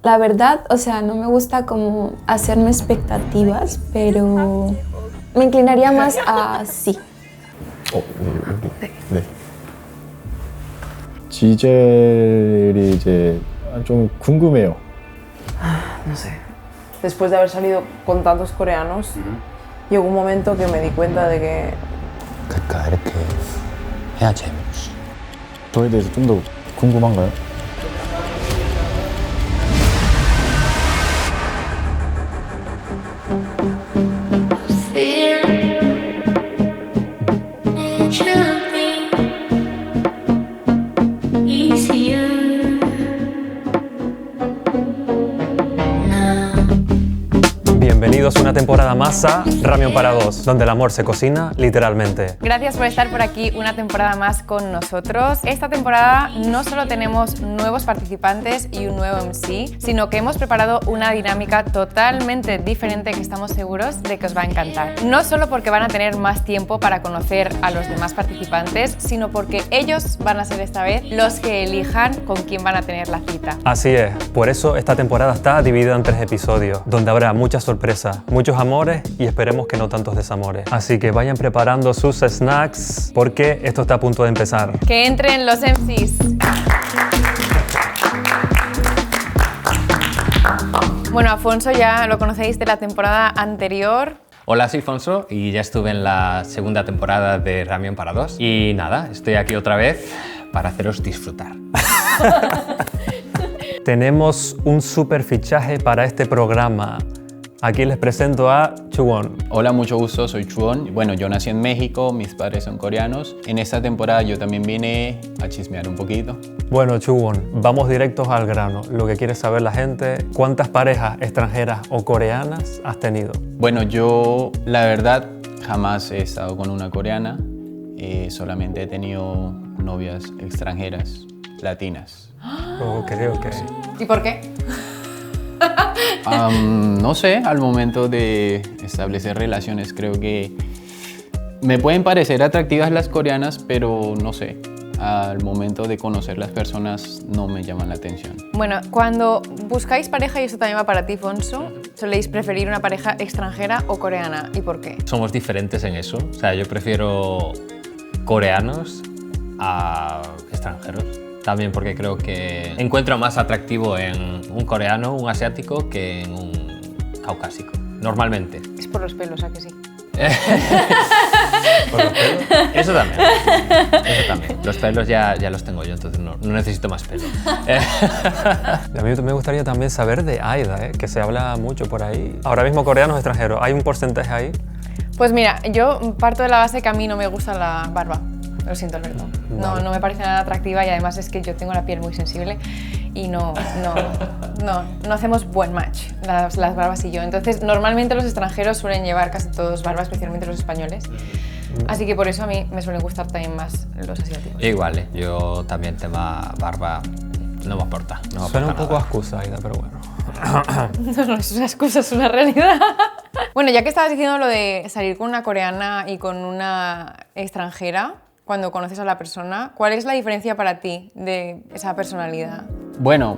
La verdad, o sea, no me gusta como hacerme expectativas, pero me inclinaría más a sí. 네. 지젤이 이제 좀 궁금해요. No sé. Después de haber salido con tantos coreanos, llegó un momento que me di cuenta de que 그러니까 이렇게 해야 재밌지. 저에 대해서 좀 더 궁금한가요? Bienvenidos una temporada más a Ramión para Dos, donde el amor se cocina literalmente. Gracias por estar por aquí una temporada más con nosotros. Esta temporada no solo tenemos nuevos participantes y un nuevo MC, sino que hemos preparado una dinámica totalmente diferente que estamos seguros de que os va a encantar. No solo porque van a tener más tiempo para conocer a los demás participantes, sino porque ellos van a ser esta vez los que elijan con quién van a tener la cita. Así es, por eso esta temporada está dividida en 3 episodios, donde habrá muchas sorpresas, muchos amores y esperemos que no tantos desamores. Así que vayan preparando sus snacks porque esto está a punto de empezar. Que entren los MCs. Bueno, Afonso ya lo conocéis de la temporada anterior. Hola, soy Fonso y ya estuve en la segunda temporada de Ramión para Dos. Y nada, estoy aquí otra vez para haceros disfrutar. Tenemos un super fichaje para este programa. Aquí les presento a Chuwon. Hola, mucho gusto, soy Chuwon. Bueno, yo nací en México, mis padres son coreanos. En esta temporada yo también vine a chismear un poquito. Bueno, Chuwon, vamos directos al grano. Lo que quiere saber la gente, ¿cuántas parejas extranjeras o coreanas has tenido? Bueno, yo la verdad jamás he estado con una coreana. Solamente he tenido novias extranjeras, latinas. Ok. ¿Y por qué? No sé, al momento de establecer relaciones creo que me pueden parecer atractivas las coreanas, pero no sé, al momento de conocer las personas no me llaman la atención. Bueno, cuando buscáis pareja, y esto también va para ti, Fonso, ¿soléis preferir una pareja extranjera o coreana? ¿Y por qué? Somos diferentes en eso. O sea, yo prefiero coreanos a extranjeros. También porque creo que encuentro más atractivo en un coreano, un asiático, que en un caucásico, normalmente. Es por los pelos, ¿a que sí? ¿Por los pelos? Eso también. Los pelos ya los tengo yo, entonces no necesito más pelo. Y a mí me gustaría también saber de Aida, que se habla mucho por ahí. Ahora mismo coreanos extranjeros, ¿hay un porcentaje ahí? Pues mira, yo parto de la base que a mí no me gusta la barba. Lo siento, Alberto. No me parece nada atractiva y además es que yo tengo la piel muy sensible y no hacemos buen match las barbas y yo. Entonces, normalmente los extranjeros suelen llevar casi todos barbas, especialmente los españoles. Así que por eso a mí me suelen gustar también más los asiáticos. Igual, yo también tema barba no me aporta. Suena un poco excusa, Aida, pero bueno. No es una excusa, es una realidad. Bueno, ya que estabas diciendo lo de salir con una coreana y con una extranjera, cuando conoces a la persona, ¿cuál es la diferencia para ti de esa personalidad? Bueno,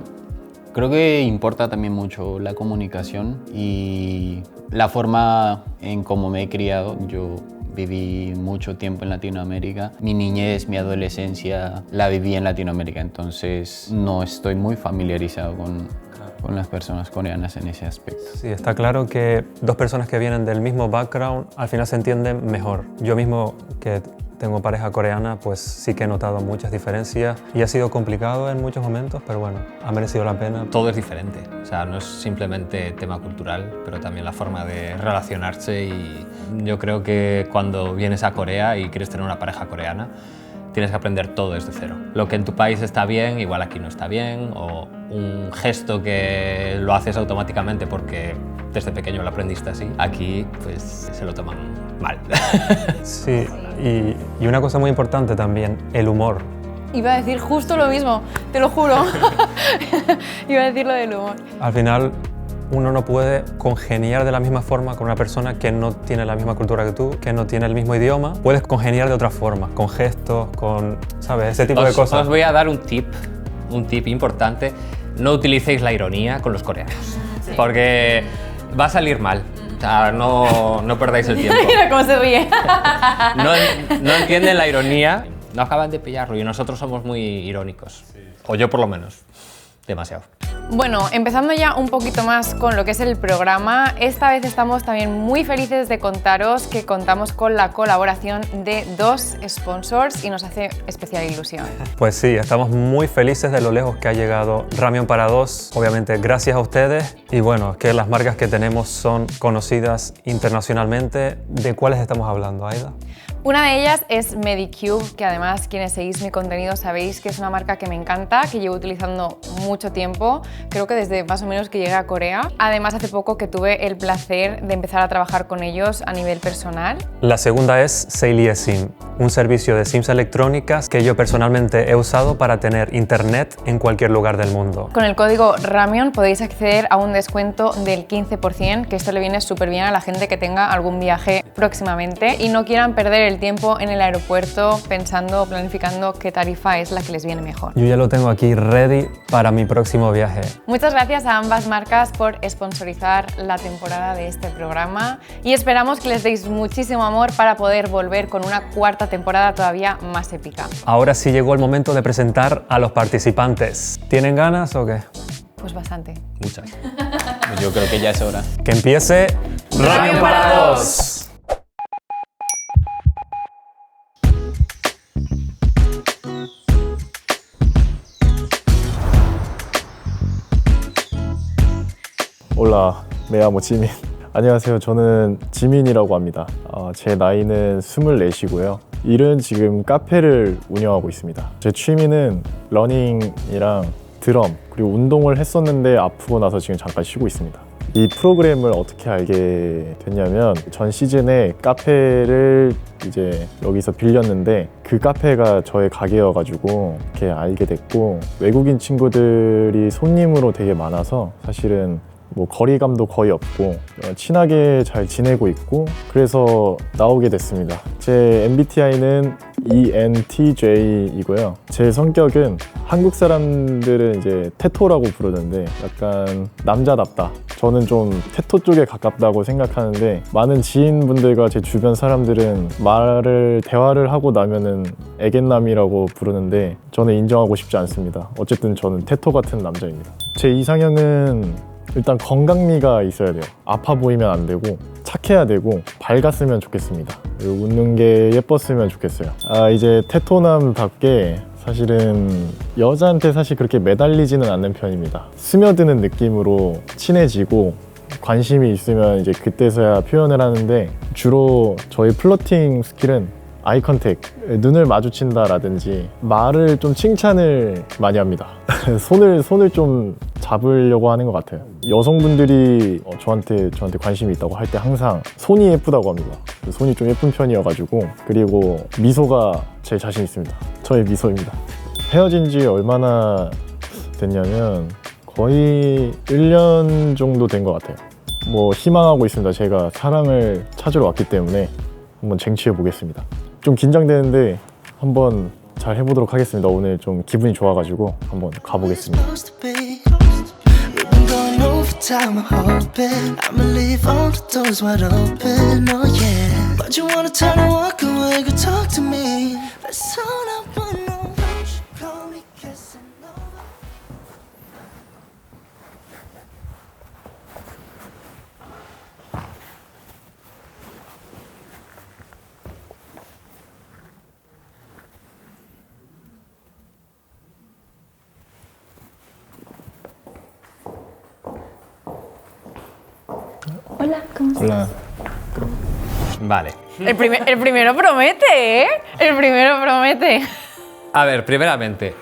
creo que importa también mucho la comunicación y la forma en cómo me he criado. Yo viví mucho tiempo en Latinoamérica. Mi niñez, mi adolescencia la viví en Latinoamérica, entonces no estoy muy familiarizado con las personas coreanas en ese aspecto. Sí, está claro que dos personas que vienen del mismo background al final se entienden mejor. Yo mismo, que tengo pareja coreana, pues sí que he notado muchas diferencias y ha sido complicado en muchos momentos, pero bueno, ha merecido la pena. Todo es diferente, o sea, no es simplemente tema cultural, pero también la forma de relacionarse, y yo creo que cuando vienes a Corea y quieres tener una pareja coreana, tienes que aprender todo desde cero. Lo que en tu país está bien, igual aquí no está bien, o un gesto que lo haces automáticamente porque desde pequeño lo aprendiste así, aquí pues se lo toman mal. Sí, y una cosa muy importante también, el humor. Iba a decir justo lo mismo, te lo juro. Iba a decir lo del humor. Al final, uno no puede congeniar de la misma forma con una persona que no tiene la misma cultura que tú, que no tiene el mismo idioma. Puedes congeniar de otra forma, con gestos, con, ¿sabes? Ese tipo de cosas. Os voy a dar un tip importante. no utilicéis la ironía con los coreanos, porque va a salir mal. O sea, no perdáis el tiempo. Mira cómo se ríe. No entienden la ironía, no acaban de pillarlo y nosotros somos muy irónicos. O yo por lo menos, demasiado. Bueno, empezando ya un poquito más con lo que es el programa, esta vez estamos también muy felices de contaros que contamos con la colaboración de 2 sponsors y nos hace especial ilusión. Pues sí, estamos muy felices de lo lejos que ha llegado Ramyeon para dos, obviamente gracias a ustedes. Y bueno, que las marcas que tenemos son conocidas internacionalmente. ¿De cuáles estamos hablando, Aida? Una de ellas es Medicube, que además quienes seguís mi contenido sabéis que es una marca que me encanta, que llevo utilizando mucho tiempo, creo que desde más o menos que llegué a Corea. Además, hace poco que tuve el placer de empezar a trabajar con ellos a nivel personal. La segunda es Sealy SIM, un servicio de SIMs electrónicas que yo personalmente he usado para tener internet en cualquier lugar del mundo. Con el código Ramyeon podéis acceder a un descuento del 15%, que esto le viene súper bien a la gente que tenga algún viaje próximamente y no quieran perder el tiempo en el aeropuerto pensando o planificando qué tarifa es la que les viene mejor. Yo ya lo tengo aquí ready para mi próximo viaje. Muchas gracias a ambas marcas por sponsorizar la temporada de este programa y esperamos que les deis muchísimo amor para poder volver con una cuarta temporada todavía más épica. Ahora sí llegó el momento de presentar a los participantes. ¿Tienen ganas o qué? Pues bastante. Muchas. Pues yo creo que ya es hora. Que empiece Ramyeon para dos. 올라, me llamo 지민. 안녕하세요. 저는 지민이라고 합니다. 제 나이는 24이고요. 일은 지금 카페를 운영하고 있습니다. 제 취미는 러닝이랑 드럼, 그리고 운동을 했었는데 아프고 나서 지금 잠깐 쉬고 있습니다. 이 프로그램을 어떻게 알게 됐냐면 전 시즌에 카페를 이제 여기서 빌렸는데 그 카페가 저의 가게여가지고 이렇게 알게 됐고, 외국인 친구들이 손님으로 되게 많아서 사실은 뭐 거리감도 거의 없고 친하게 잘 지내고 있고, 그래서 나오게 됐습니다. 제 MBTI는 ENTJ이고요. 제 성격은 한국 사람들은 이제 테토라고 부르는데 약간 남자답다. 저는 좀 테토 쪽에 가깝다고 생각하는데, 많은 지인분들과 제 주변 사람들은 대화를 하고 나면은 애견남이라고 부르는데 저는 인정하고 싶지 않습니다. 어쨌든 저는 테토 같은 남자입니다. 제 이상형은 일단 건강미가 있어야 돼요. 아파 보이면 안 되고 착해야 되고 밝았으면 좋겠습니다. 그리고 웃는 게 예뻤으면 좋겠어요. 이제 테토남답게 사실은 여자한테 사실 그렇게 매달리지는 않는 편입니다. 스며드는 느낌으로 친해지고 관심이 있으면 이제 그때서야 표현을 하는데, 주로 저희 플러팅 스킬은 아이 컨택, 눈을 마주친다라든지 말을 좀 칭찬을 많이 합니다. 손을 좀 잡으려고 하는 것 같아요. 여성분들이 저한테 관심이 있다고 할 때 항상 손이 예쁘다고 합니다. 손이 좀 예쁜 편이어가지고, 그리고 미소가 제 자신 있습니다. 저의 미소입니다. 헤어진 지 얼마나 됐냐면 거의 1년 정도 된 것 같아요. 뭐 희망하고 있습니다. 제가 사랑을 찾으러 왔기 때문에 한번 쟁취해 보겠습니다. 좀 긴장되는데 한번 잘 해보도록 하겠습니다. 오늘 좀 기분이 좋아가지고 한번 가보겠습니다. Hola, ¿cómo estás? 올라. Vale. El primero promete, ¿eh? El primero promete. A ver, primeramente,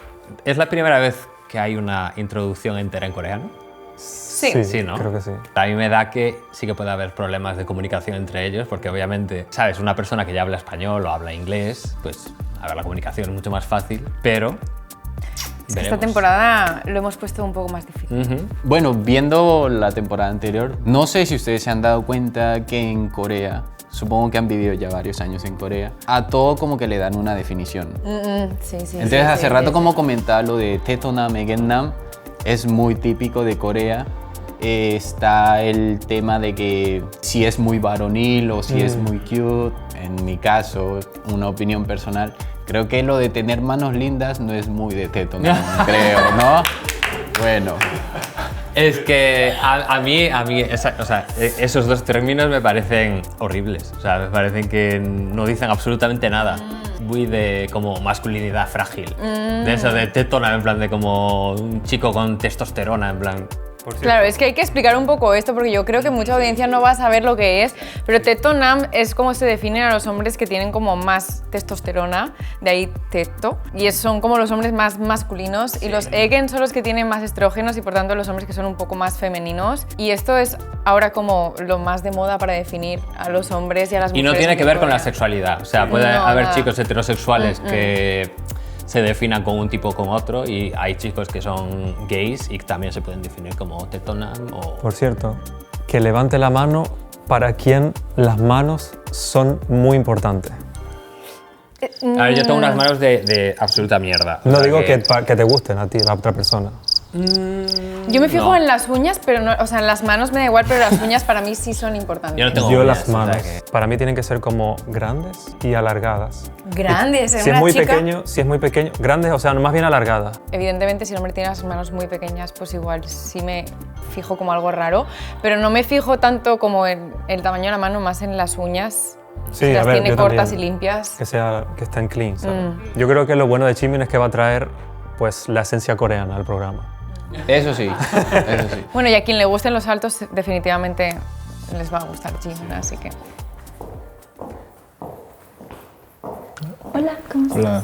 ¿es la primera vez que hay una introducción entera en coreano? Sí. Sí, ¿no? Creo que sí. A mí me da que sí que puede haber problemas de comunicación entre ellos, porque obviamente, ¿sabes? Una persona que ya habla español o habla inglés, pues a ver, la comunicación es mucho más fácil, pero Esta temporada lo hemos puesto un poco más difícil. Bueno, viendo la temporada anterior, no sé si ustedes se han dado cuenta que en Corea, supongo que han vivido ya varios años en Corea, a todo como que le dan una definición. Sí. Entonces hace rato como comentaba lo de Tetonam, Egennam, es muy típico de Corea. Está el tema de que si es muy varonil o si es muy cute. En mi caso, una opinión personal, creo que lo de tener manos lindas no es muy de teto, no, creo, ¿no? Bueno. Es que a mí esos dos términos me parecen horribles. O sea, me parecen que no dicen absolutamente nada. Muy de como masculinidad frágil. De eso de tetona, en plan de como un chico con testosterona, en plan. Claro, es que hay que explicar un poco esto porque yo creo que mucha audiencia no va a saber lo que es, pero tetonam es como se definen a los hombres que tienen como más testosterona, de ahí teto, y son como los hombres más masculinos, y los egen son los que tienen más estrógenos y por tanto los hombres que son un poco más femeninos, y esto es ahora como lo más de moda para definir a los hombres y a las mujeres. Y no tiene que ver con la sexualidad, o sea, puede haber chicos heterosexuales que se definan con un tipo o con otro, y hay chicos que son gays y también se pueden definir como tetonam o... Por cierto, que levante la mano para quien las manos son muy importantes. A ver, yo tengo unas manos de absoluta mierda. No digo que te gusten a ti, la otra persona. Yo me fijo en las uñas, pero no, o sea, en las manos me da igual, pero las uñas para mí sí son importantes. Yo no tengo Yo uñas, las o manos, sea que- para mí tienen que ser como grandes y alargadas. Grandes, Si es muy pequeño, grandes, o sea, más bien alargadas. Evidentemente, si el hombre tiene las manos muy pequeñas, pues igual sí me fijo como algo raro, pero no me fijo tanto como en el tamaño de la mano, más en las uñas. Sí, si las tiene yo cortas también. y limpias. Que estén clean, ¿sabes? Yo creo que lo bueno de Jimin es que va a traer pues la esencia coreana al programa. Eso sí, eso sí. Bueno, y a quien le gusten los altos, definitivamente les va a gustar Jimin, así que... Hola, ¿cómo estás? Hola.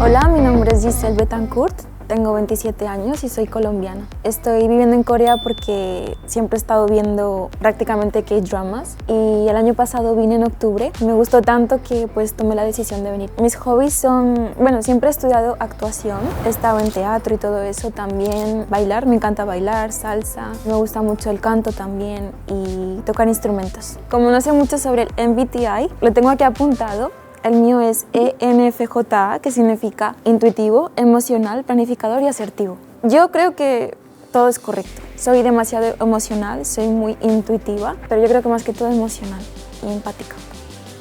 Hola, mi nombre es Giselle Betancourt, tengo 27 años y soy colombiana. Estoy viviendo en Corea porque siempre he estado viendo prácticamente K-dramas y el año pasado vine en octubre. Me gustó tanto que pues tomé la decisión de venir. Mis hobbies son, bueno, siempre he estudiado actuación, he estado en teatro y todo eso, también bailar, me encanta bailar, salsa, me gusta mucho el canto también y tocar instrumentos. Como no sé mucho sobre el MBTI, lo tengo aquí apuntado. El mío es ENFJA, que significa intuitivo, emocional, planificador y asertivo. Yo creo que todo es correcto. Soy demasiado emocional, soy muy intuitiva, pero yo creo que más que todo emocional y empática.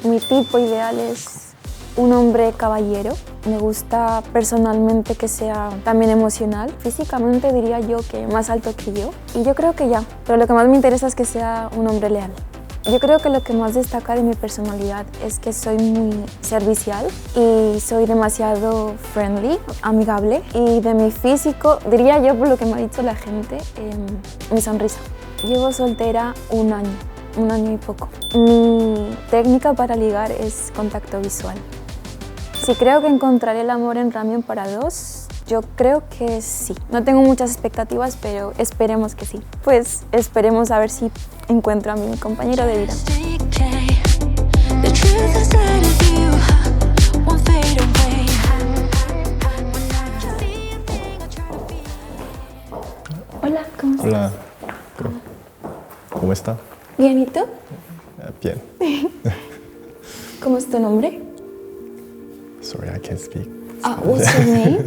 Mi tipo ideal es un hombre caballero. Me gusta personalmente que sea también emocional. Físicamente diría yo que más alto que yo. Y yo creo que ya, pero lo que más me interesa es que sea un hombre leal. Yo creo que lo que más destaca de mi personalidad es que soy muy servicial y soy demasiado friendly, amigable. Y de mi físico, diría yo por lo que me ha dicho la gente, mi sonrisa. Llevo soltera un año y poco. Mi técnica para ligar es contacto visual. Si creo que encontraré el amor en Ramen para dos, yo creo que sí. No tengo muchas expectativas, pero esperemos que sí. Pues esperemos a ver si encuentro a mi compañero de vida. Hola, ¿cómo estás? Hola. ¿Cómo está? Bien, ¿y tú? Bien. ¿Cómo es tu nombre? Sorry, I can't speak. What's your name?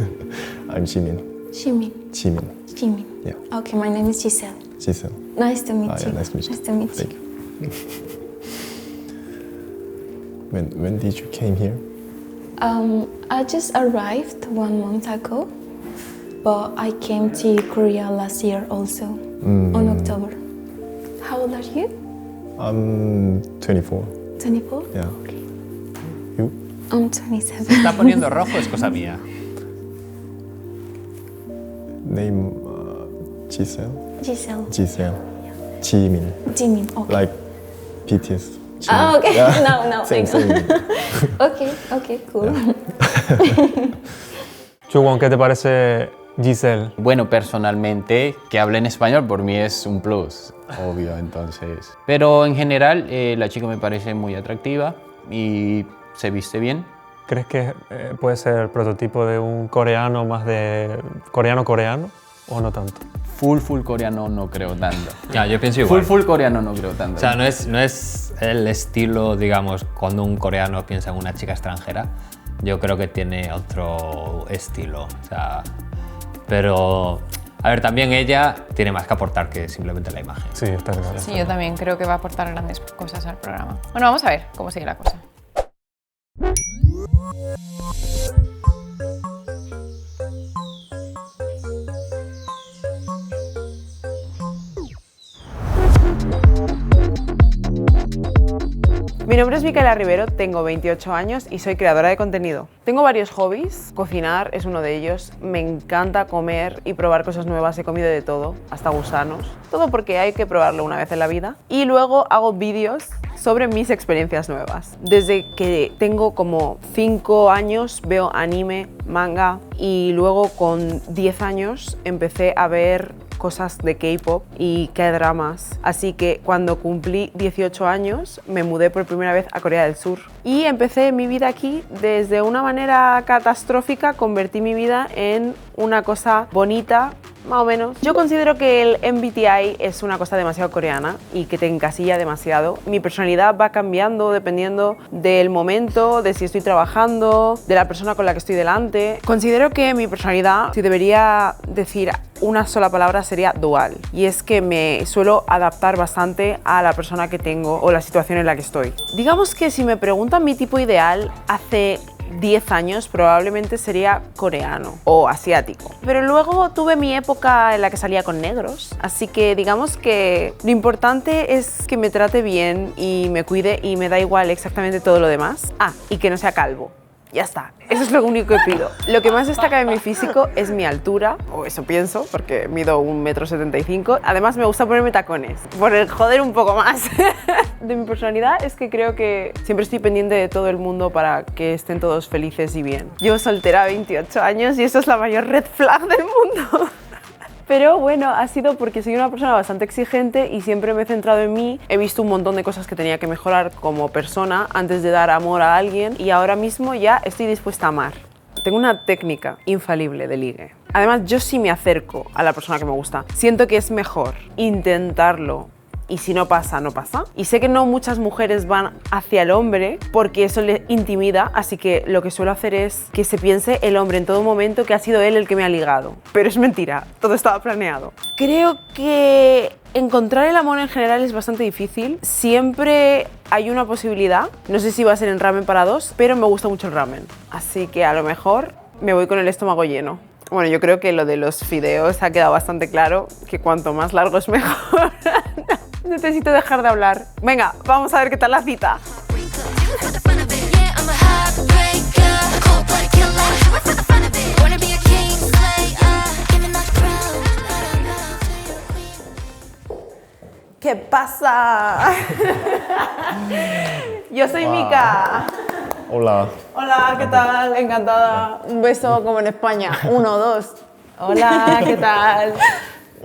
I'm Jimin. Jimin. Jimin. Jimin. Yeah. Okay, my name is Giselle. Giselle. Nice to meet you. Yeah, nice to meet you. Nice to meet you. Thank you. When did you came here? I just arrived 1 month ago, but I came to Korea last year also, on October. How old are you? I'm 24. 24? Yeah. Okay. You? I'm 27. Se está poniendo rojo, es cosa mía. Name Giselle? Giselle. Giselle. Jimin. Jimin. Okay. Like BTS. Ah, okay. Yeah. No. Same, same. Okay, cool. Chukwon, ¿qué te parece Giselle? Bueno, personalmente, que hable en español por mí es un plus, obvio, entonces. Pero en general, la chica me parece muy atractiva y se viste bien. ¿Crees que puede ser el prototipo de un coreano más de coreano-coreano? o no tanto? Full coreano no creo tanto. Ya, yo pienso igual. Full coreano no creo tanto. O sea, no es el estilo, digamos, cuando un coreano piensa en una chica extranjera. Yo creo que tiene otro estilo. O sea, pero, a ver, también ella tiene más que aportar que simplemente la imagen. Sí, está claro. Sí, yo también creo que va a aportar grandes cosas al programa. Bueno, vamos a ver cómo sigue la cosa. Mi nombre es Micaela Rivero, tengo 28 años y soy creadora de contenido. Tengo varios hobbies, cocinar es uno de ellos, me encanta comer y probar cosas nuevas, he comido de todo, hasta gusanos, todo porque hay que probarlo una vez en la vida. Y luego hago vídeos sobre mis experiencias nuevas. Desde que tengo como 5 años veo anime, manga y luego con 10 años empecé a ver cosas de K-pop y K-dramas. Así que cuando cumplí 18 años me mudé por primera vez a Corea del Sur y empecé mi vida aquí. Desde una manera catastrófica convertí mi vida en una cosa bonita, más o menos. Yo considero que el MBTI es una cosa demasiado coreana y que te encasilla demasiado. Mi personalidad va cambiando dependiendo del momento, de si estoy trabajando, de la persona con la que estoy delante. Considero que mi personalidad, si debería decir una sola palabra, sería dual. Y es que me suelo adaptar bastante a la persona que tengo o la situación en la que estoy. Digamos que si me preguntan mi tipo ideal, hace 10 años probablemente sería coreano o asiático. Pero luego tuve mi época en la que salía con negros, así que digamos que lo importante es que me trate bien y me cuide y me da igual exactamente todo lo demás. Ah, y que no sea calvo. Ya está, eso es lo único que pido. Lo que más destaca de mi físico es mi altura, o eso pienso, porque mido 1,75 m. Además me gusta ponerme tacones, por el joder un poco más. De mi personalidad es que creo que siempre estoy pendiente de todo el mundo para que estén todos felices y bien. Llevo soltera 28 años y eso es la mayor red flag del mundo. Pero bueno, ha sido porque soy una persona bastante exigente y siempre me he centrado en mí. He visto un montón de cosas que tenía que mejorar como persona antes de dar amor a alguien y ahora mismo ya estoy dispuesta a amar. Tengo una técnica infalible de ligue. Además, yo sí me acerco a la persona que me gusta. Siento que es mejor intentarlo. Y si no pasa, no pasa. Y sé que no muchas mujeres van hacia el hombre porque eso les intimida, así que lo que suelo hacer es que se piense el hombre en todo momento que ha sido él el que me ha ligado. Pero es mentira, todo estaba planeado. Creo que encontrar el amor en general es bastante difícil. Siempre hay una posibilidad, no sé si va a ser en ramen para dos, pero me gusta mucho el ramen. Así que a lo mejor me voy con el estómago lleno. Bueno, yo creo que lo de los fideos ha quedado bastante claro, que cuanto más largo es mejor. Necesito dejar de hablar. Venga, vamos a ver qué tal la cita. ¿Qué pasa? Yo soy Mika. Hola. Hola, ¿qué tal? Encantada. Un beso como en España. 1, 2. Hola, ¿qué tal?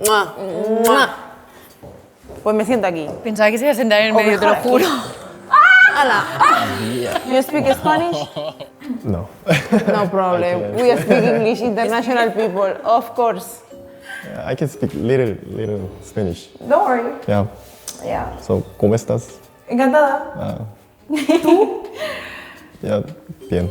¡Mua! ¡Mua! Pues me siento aquí. Pensaba que se iba a sentar en el medio, te lo juro. ¡Hala! You speak Spanish? No. No problem. We speak English, international people, of course. I can speak little Spanish. Don't worry. Yeah. Yeah. So, ¿cómo estás? Encantada. ¿Tú? Yeah, bien.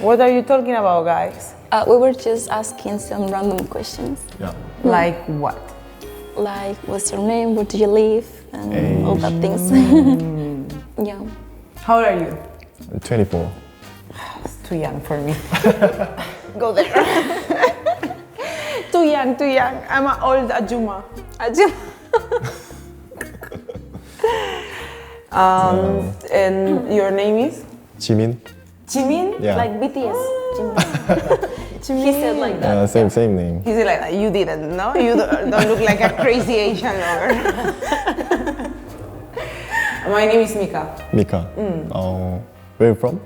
What are you talking about, guys? We were just asking some random questions, Yeah. Like what? like what's your name, where do you live, and all that things. Yeah. How old are you? 24. It's too young for me. Go there. Too young, too young. I'm an old Ajuma. And your name is? Jimin? Jimin? Yeah. Like BTS. Jimin. He said like that. Same name. He said like that. You didn't, no? You don't look like a crazy Asian lover. My name is Mika. Mika. Where are you from?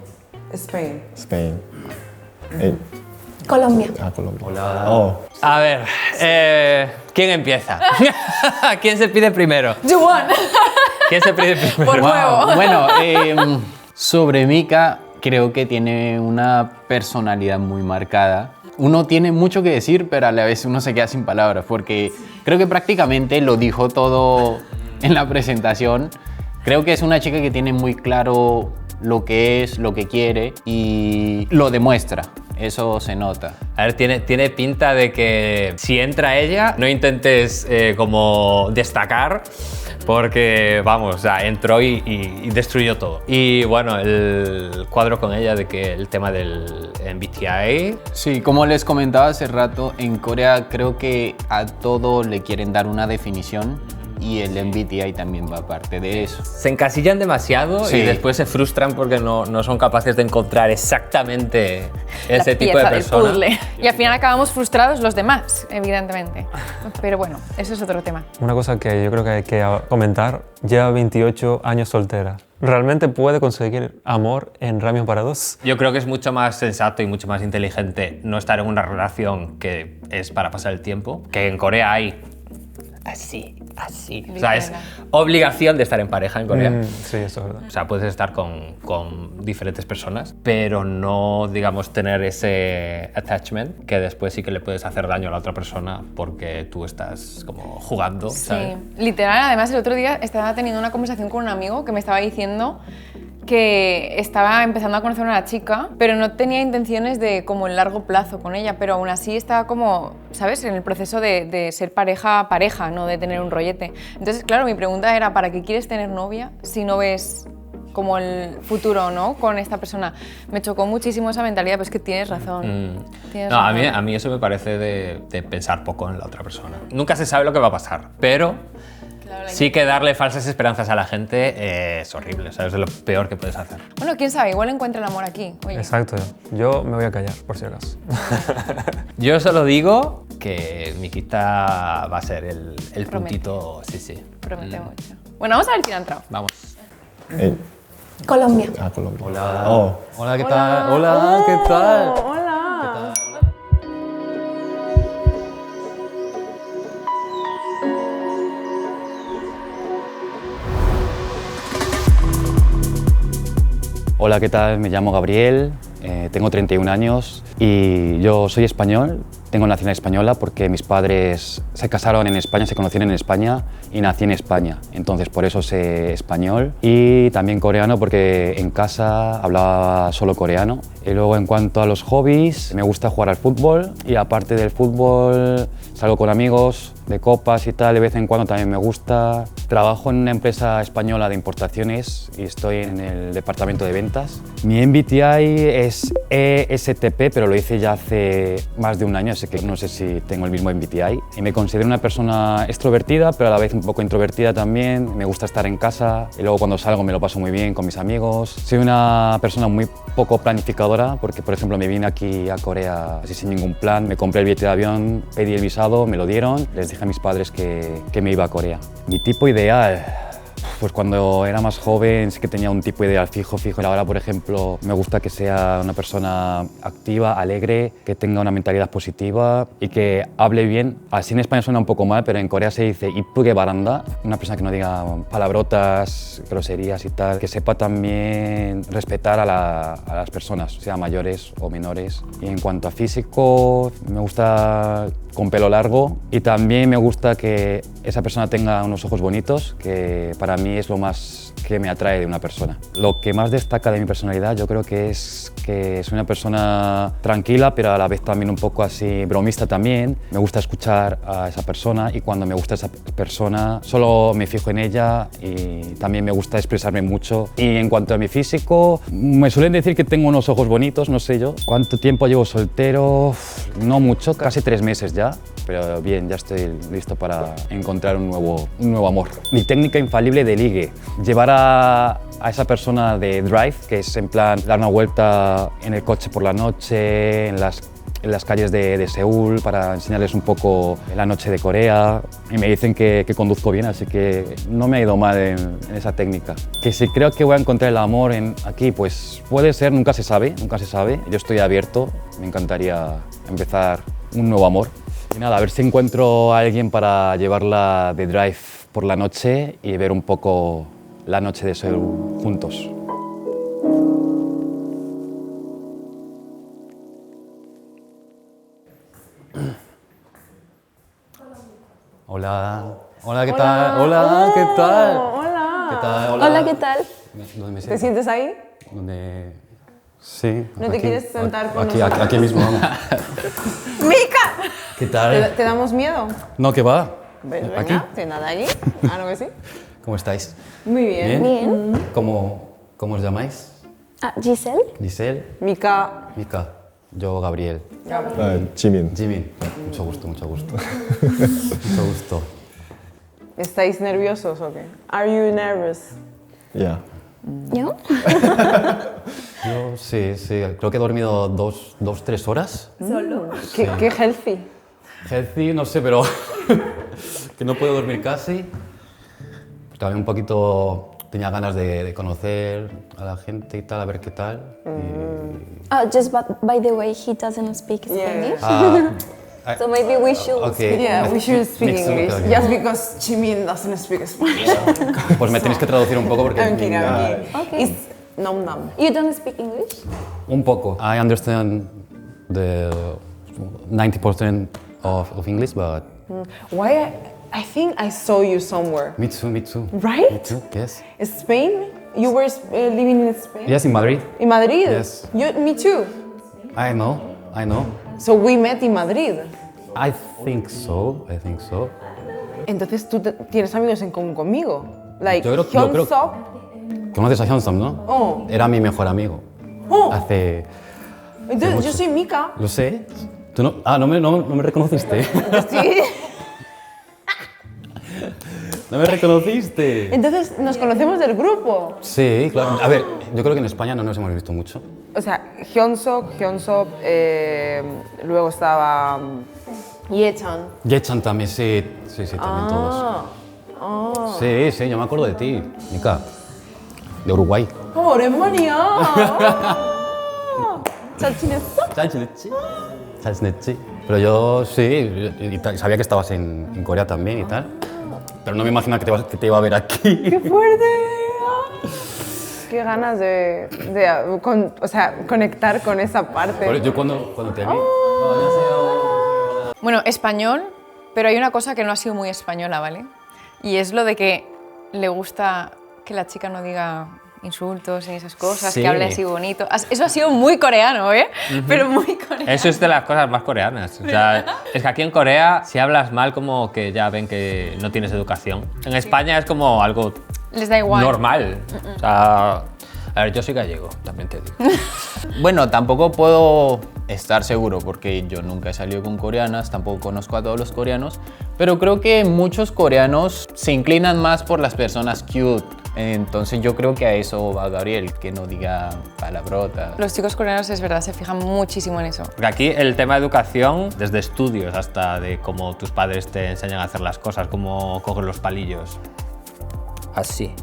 Spain. Spain. Hey. Colombia. Colombia. Hola. Oh. A ver, ¿quién empieza? ¿Quién se pide primero? You won. ¿Quién se pide primero? Por nuevo. Bueno, sobre Mika, creo que tiene una personalidad muy marcada. uno tiene mucho que decir, pero a la vez uno se queda sin palabras, porque creo que prácticamente lo dijo todo en la presentación. Creo que es una chica que tiene muy claro lo que es, lo que quiere y lo demuestra. Eso se nota. A ver, tiene pinta de que si entra ella, no intentes como destacar, porque vamos, o sea, entró y destruyó todo. Y bueno, el cuadro con ella de que el tema del MBTI. Sí, como les comentaba hace rato, en Corea creo que a todo le quieren dar una definición y el MBTI también va aparte de eso. Se encasillan demasiado Sí. y después se frustran porque no son capaces de encontrar exactamente ese La tipo de pieza del persona. puzzle. Y al final acabamos frustrados los demás, evidentemente. Pero bueno, eso es otro tema. Una cosa que yo creo que hay que comentar, lleva 28 años soltera. ¿Realmente puede conseguir amor en Ramión para dos? Yo creo que es mucho más sensato y mucho más inteligente no estar en una relación que es para pasar el tiempo, que en Corea hay así. O sea, es obligación de estar en pareja en Corea. Sí, eso es verdad. O sea, puedes estar con diferentes personas, pero no, digamos, tener ese attachment que después sí que le puedes hacer daño a la otra persona porque tú estás como jugando, ¿sabes? Sí, literal. Además, el otro día estaba teniendo una conversación con un amigo que me estaba diciendo que estaba empezando a conocer a una chica, pero no tenía intenciones de como en largo plazo con ella, pero aún así estaba como, ¿sabes?, en el proceso de ser pareja, no de tener un rollete. Entonces, claro, mi pregunta era, ¿para qué quieres tener novia si no ves como el futuro, ¿no?, con esta persona? Me chocó muchísimo esa mentalidad, pero es que tienes razón. Tienes No, razón. a mí eso me parece de pensar poco en la otra persona. Nunca se sabe lo que va a pasar, pero sí que darle falsas esperanzas a la gente es horrible, o sea, es de lo peor que puedes hacer. Bueno, quién sabe, igual encuentra el amor aquí. Oye. Exacto. Yo me voy a callar, por si acaso. Yo solo digo que Mikita va a ser el Promete. puntito, sí. Promete mucho. Bueno, vamos a ver quién ha entrado. Vamos. Colombia. Colombia. Hola. Hola, ¿qué tal? Hola, ¿qué tal? Hola. Hola, ¿qué tal? Me llamo Gabriel, tengo 31 años y yo soy español. Tengo nacionalidad española porque mis padres se casaron en España, se conocieron en España y nací en España. Entonces por eso sé español y también coreano porque en casa hablaba solo coreano. Y luego en cuanto a los hobbies, me gusta jugar al fútbol y aparte del fútbol salgo con amigos de copas y tal, de vez en cuando también me gusta. Trabajo en una empresa española de importaciones y estoy en el departamento de ventas. Mi MBTI es ESTP, pero lo hice ya hace más de un año, así que no sé si tengo el mismo MBTI. Y me considero una persona extrovertida, pero a la vez un poco introvertida también. Me gusta estar en casa y luego cuando salgo me lo paso muy bien con mis amigos. Soy una persona muy poco planificadora porque, por ejemplo, me vine aquí a Corea así sin ningún plan. Me compré el billete de avión, pedí el visado, me lo dieron. Les dije a mis padres que me iba a Corea. Mi tipo ideal, pues cuando era más joven sí que tenía un tipo ideal fijo. Ahora, por ejemplo, me gusta que sea una persona activa, alegre, que tenga una mentalidad positiva y que hable bien. Así en España suena un poco mal, pero en Corea se dice ipuge baranda, una persona que no diga palabrotas, groserías y tal, que sepa también respetar a las personas, sea mayores o menores. Y en cuanto a físico, me gusta con pelo largo y también me gusta que esa persona tenga unos ojos bonitos, que para mí es lo más que me atrae de una persona. Lo que más destaca de mi personalidad yo creo que soy una persona tranquila, pero a la vez también un poco así bromista también. Me gusta escuchar a esa persona y cuando me gusta esa persona solo me fijo en ella y también me gusta expresarme mucho. Y en cuanto a mi físico, me suelen decir que tengo unos ojos bonitos, no sé yo. ¿Cuánto tiempo llevo soltero? No mucho, casi 3 meses ya. Pero bien, ya estoy listo para encontrar un nuevo amor. Mi técnica infalible de ligue, llevar a esa persona de drive, que es en plan dar una vuelta en el coche por la noche, en las calles de Seúl, para enseñarles un poco la noche de Corea. Y me dicen que conduzco bien, así que no me ha ido mal en esa técnica. Que si creo que voy a encontrar el amor aquí, pues puede ser, nunca se sabe. Yo estoy abierto, me encantaría empezar un nuevo amor. Y nada, a ver si encuentro a alguien para llevarla de drive por la noche y ver un poco la noche de Seúl juntos. Hola. Hola, ¿qué tal? Hola, ¿qué tal? Hola. ¿Qué tal? Hola, ¿qué tal? ¿Dónde me ¿Te siento? sientes ahí? ¿Dónde? Sí. ¿No te quieres sentar con aquí, nosotros? aquí mismo. Vamos. ¡Mica! ¿Qué tal? ¿Te damos miedo? No, ¿qué va? Venga, ¿Aquí? ¿sin nada allí? Ah, ¿no que sí? ¿Cómo estáis? Muy bien. Bien. ¿Cómo os llamáis? Ah, Giselle. Giselle, Mica. Mica, yo Gabriel. 지민. Jimmy, mucho gusto, mucho gusto. Mucho gusto. ¿Estáis nerviosos o qué? Are you nervous? Yeah. ¿Yo? Yo sí, creo que he dormido 2-3 horas. Qué healthy. Healthy, no sé, pero que no puedo dormir casi. Pues también un poquito tenía ganas de conocer a la gente y tal, a ver qué tal. Oh, just by the way, he doesn't speak Yeah. Spanish. So maybe we should Okay. Yeah, we should speak Mixed, English. okay. Just because Jimin doesn't speak Spanish. Pues me tenéis que traducir un poco porque... I'm kidding, I'm Ah, kidding. Okay. It's nom nom. You don't speak English? un poco. I understand the 90% of English, but Why? I think I saw you somewhere. me too. Me Right? too, yes. Spain? You were living in Spain? Yes, in Madrid. In Madrid? Yes. Me too. I know. So we met in Madrid. I think so. Entonces tú tienes amigos en común conmigo. Like Yo creo- Hyunsuk. ¿Conoces a Hyunsuk, no? Oh. Era mi mejor amigo. Oh. Hace... Entonces mucho. yo soy Mika. Lo sé. ¿Tú no? Ah, no me reconociste. Sí. No me reconociste. Entonces nos conocemos del grupo. Sí, claro. A ver, yo creo que en España no nos hemos visto mucho. O sea, Hyunsuk, luego estaba Ye-chan. Yechan también, sí, también todos. Sí, yo me acuerdo de ti, Mika. De Uruguay. 오랜만이야. 잘 지냈어? 잘 지냈지? Pero yo sí, sabía que estabas en Corea también y tal. Pero no me imaginaba que te iba a ver aquí. ¡Qué fuerte! Qué ganas de conectar con esa parte. Yo cuando te vi... Bueno, español, pero hay una cosa que no ha sido muy española, ¿vale? Y es lo de que le gusta que la chica no diga insultos y esas cosas, Sí. que hable así bonito. Eso ha sido muy coreano, ¿eh? Pero muy coreano. Eso es de las cosas más coreanas. O sea, es que aquí en Corea, si hablas mal, como que ya ven que no tienes educación. En España es como algo Les da igual. normal. O sea, a ver, yo soy gallego, también te digo. Bueno, tampoco puedo estar seguro porque yo nunca he salido con coreanas, tampoco conozco a todos los coreanos, pero creo que muchos coreanos se inclinan más por las personas cute. Entonces yo creo que a eso va Gabriel, que no diga palabrotas. Los chicos coreanos, es verdad, se fijan muchísimo en eso. Porque aquí el tema de educación, desde estudios hasta de cómo tus padres te enseñan a hacer las cosas, cómo coger los palillos. Así.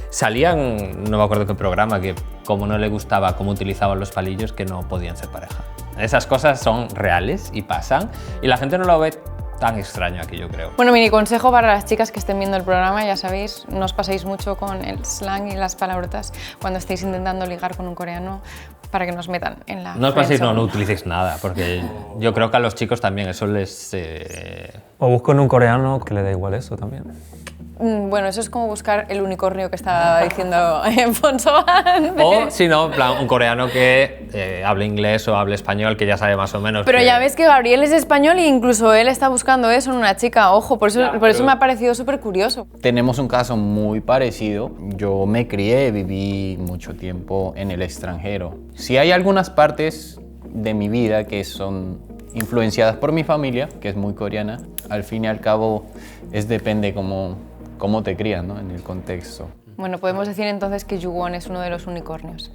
Salían, no me acuerdo qué programa, que como no le gustaba cómo utilizaban los palillos, que no podían ser pareja. Esas cosas son reales y pasan, y la gente no lo ve tan extraño aquí, yo creo. Bueno, mini consejo para las chicas que estén viendo el programa, ya sabéis, no os paséis mucho con el slang y las palabrotas cuando estéis intentando ligar con un coreano para que nos metan en la No os paséis, friendzone. no utilicéis nada, porque yo creo que a los chicos también eso les... O busco en un coreano que le da igual eso también. Bueno, eso es como buscar el unicornio que estaba diciendo Fonso antes. O, si no, en plan, un coreano que hable inglés o hable español, que ya sabe más o menos. Pero que- ya ves que Gabriel es español e incluso él está buscando eso en una chica, ojo, por eso me ha parecido súper curioso. Tenemos un caso muy parecido. Yo me crié, viví mucho tiempo en el extranjero. Sí hay algunas partes de mi vida que son influenciadas por mi familia, que es muy coreana. Al fin y al cabo, depende cómo te crían, ¿no? En el contexto. Bueno, podemos decir entonces que Yuwon es uno de los unicornios.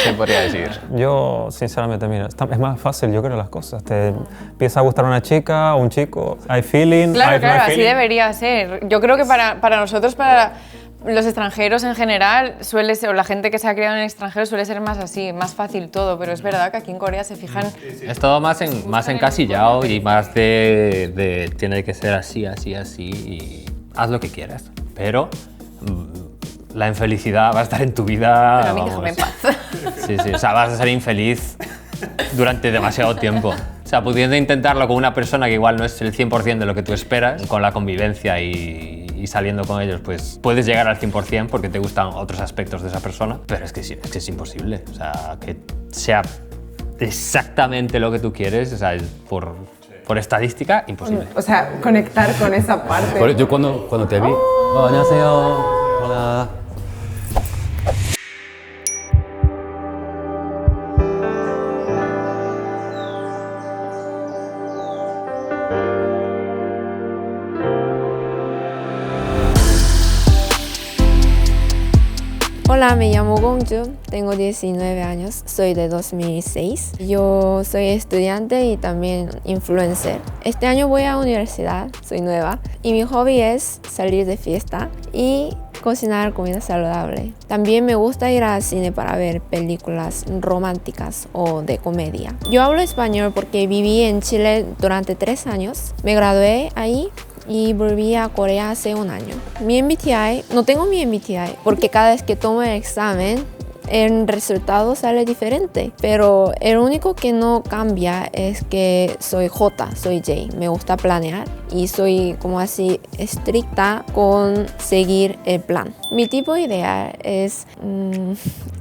Se podría decir. Yo, sinceramente, mira, es más fácil, yo creo, las cosas. Te empieza a gustar una chica o un chico, hay feeling. Claro, hay así feeling. debería ser. Yo creo que para nosotros, para los extranjeros en general, suele ser, o la gente que se ha criado en el extranjero suele ser más así, más fácil todo, pero es verdad que aquí en Corea se fijan... Es todo más encasillado y más de tiene que ser así, y haz lo que quieras. Pero la infelicidad va a estar en tu vida... Pero a mí vamos. déjame en paz. Sí, o sea, vas a ser infeliz durante demasiado tiempo. O sea, pudiendo intentarlo con una persona que igual no es el 100% de lo que tú esperas, con la convivencia y saliendo con ellos, pues puedes llegar al 100% porque te gustan otros aspectos de esa persona, pero es que es imposible. O sea, que sea exactamente lo que tú quieres, o sea, por estadística, imposible. O sea, conectar con esa parte. Yo cuando te vi... 안녕하세요. Hola. Hola, me llamo Gongju, tengo 19 años, soy de 2006. Yo soy estudiante y también influencer. Este año voy a la universidad, soy nueva, y mi hobby es salir de fiesta y cocinar comida saludable. También me gusta ir al cine para ver películas románticas o de comedia. Yo hablo español porque viví en Chile durante 3 años, me gradué ahí y volví a Corea hace un año. Mi MBTI, no tengo mi MBTI porque cada vez que tomo el examen el resultado sale diferente, pero el único que no cambia es que soy J, soy J. Me gusta planear y soy como así estricta con seguir el plan. Mi tipo ideal es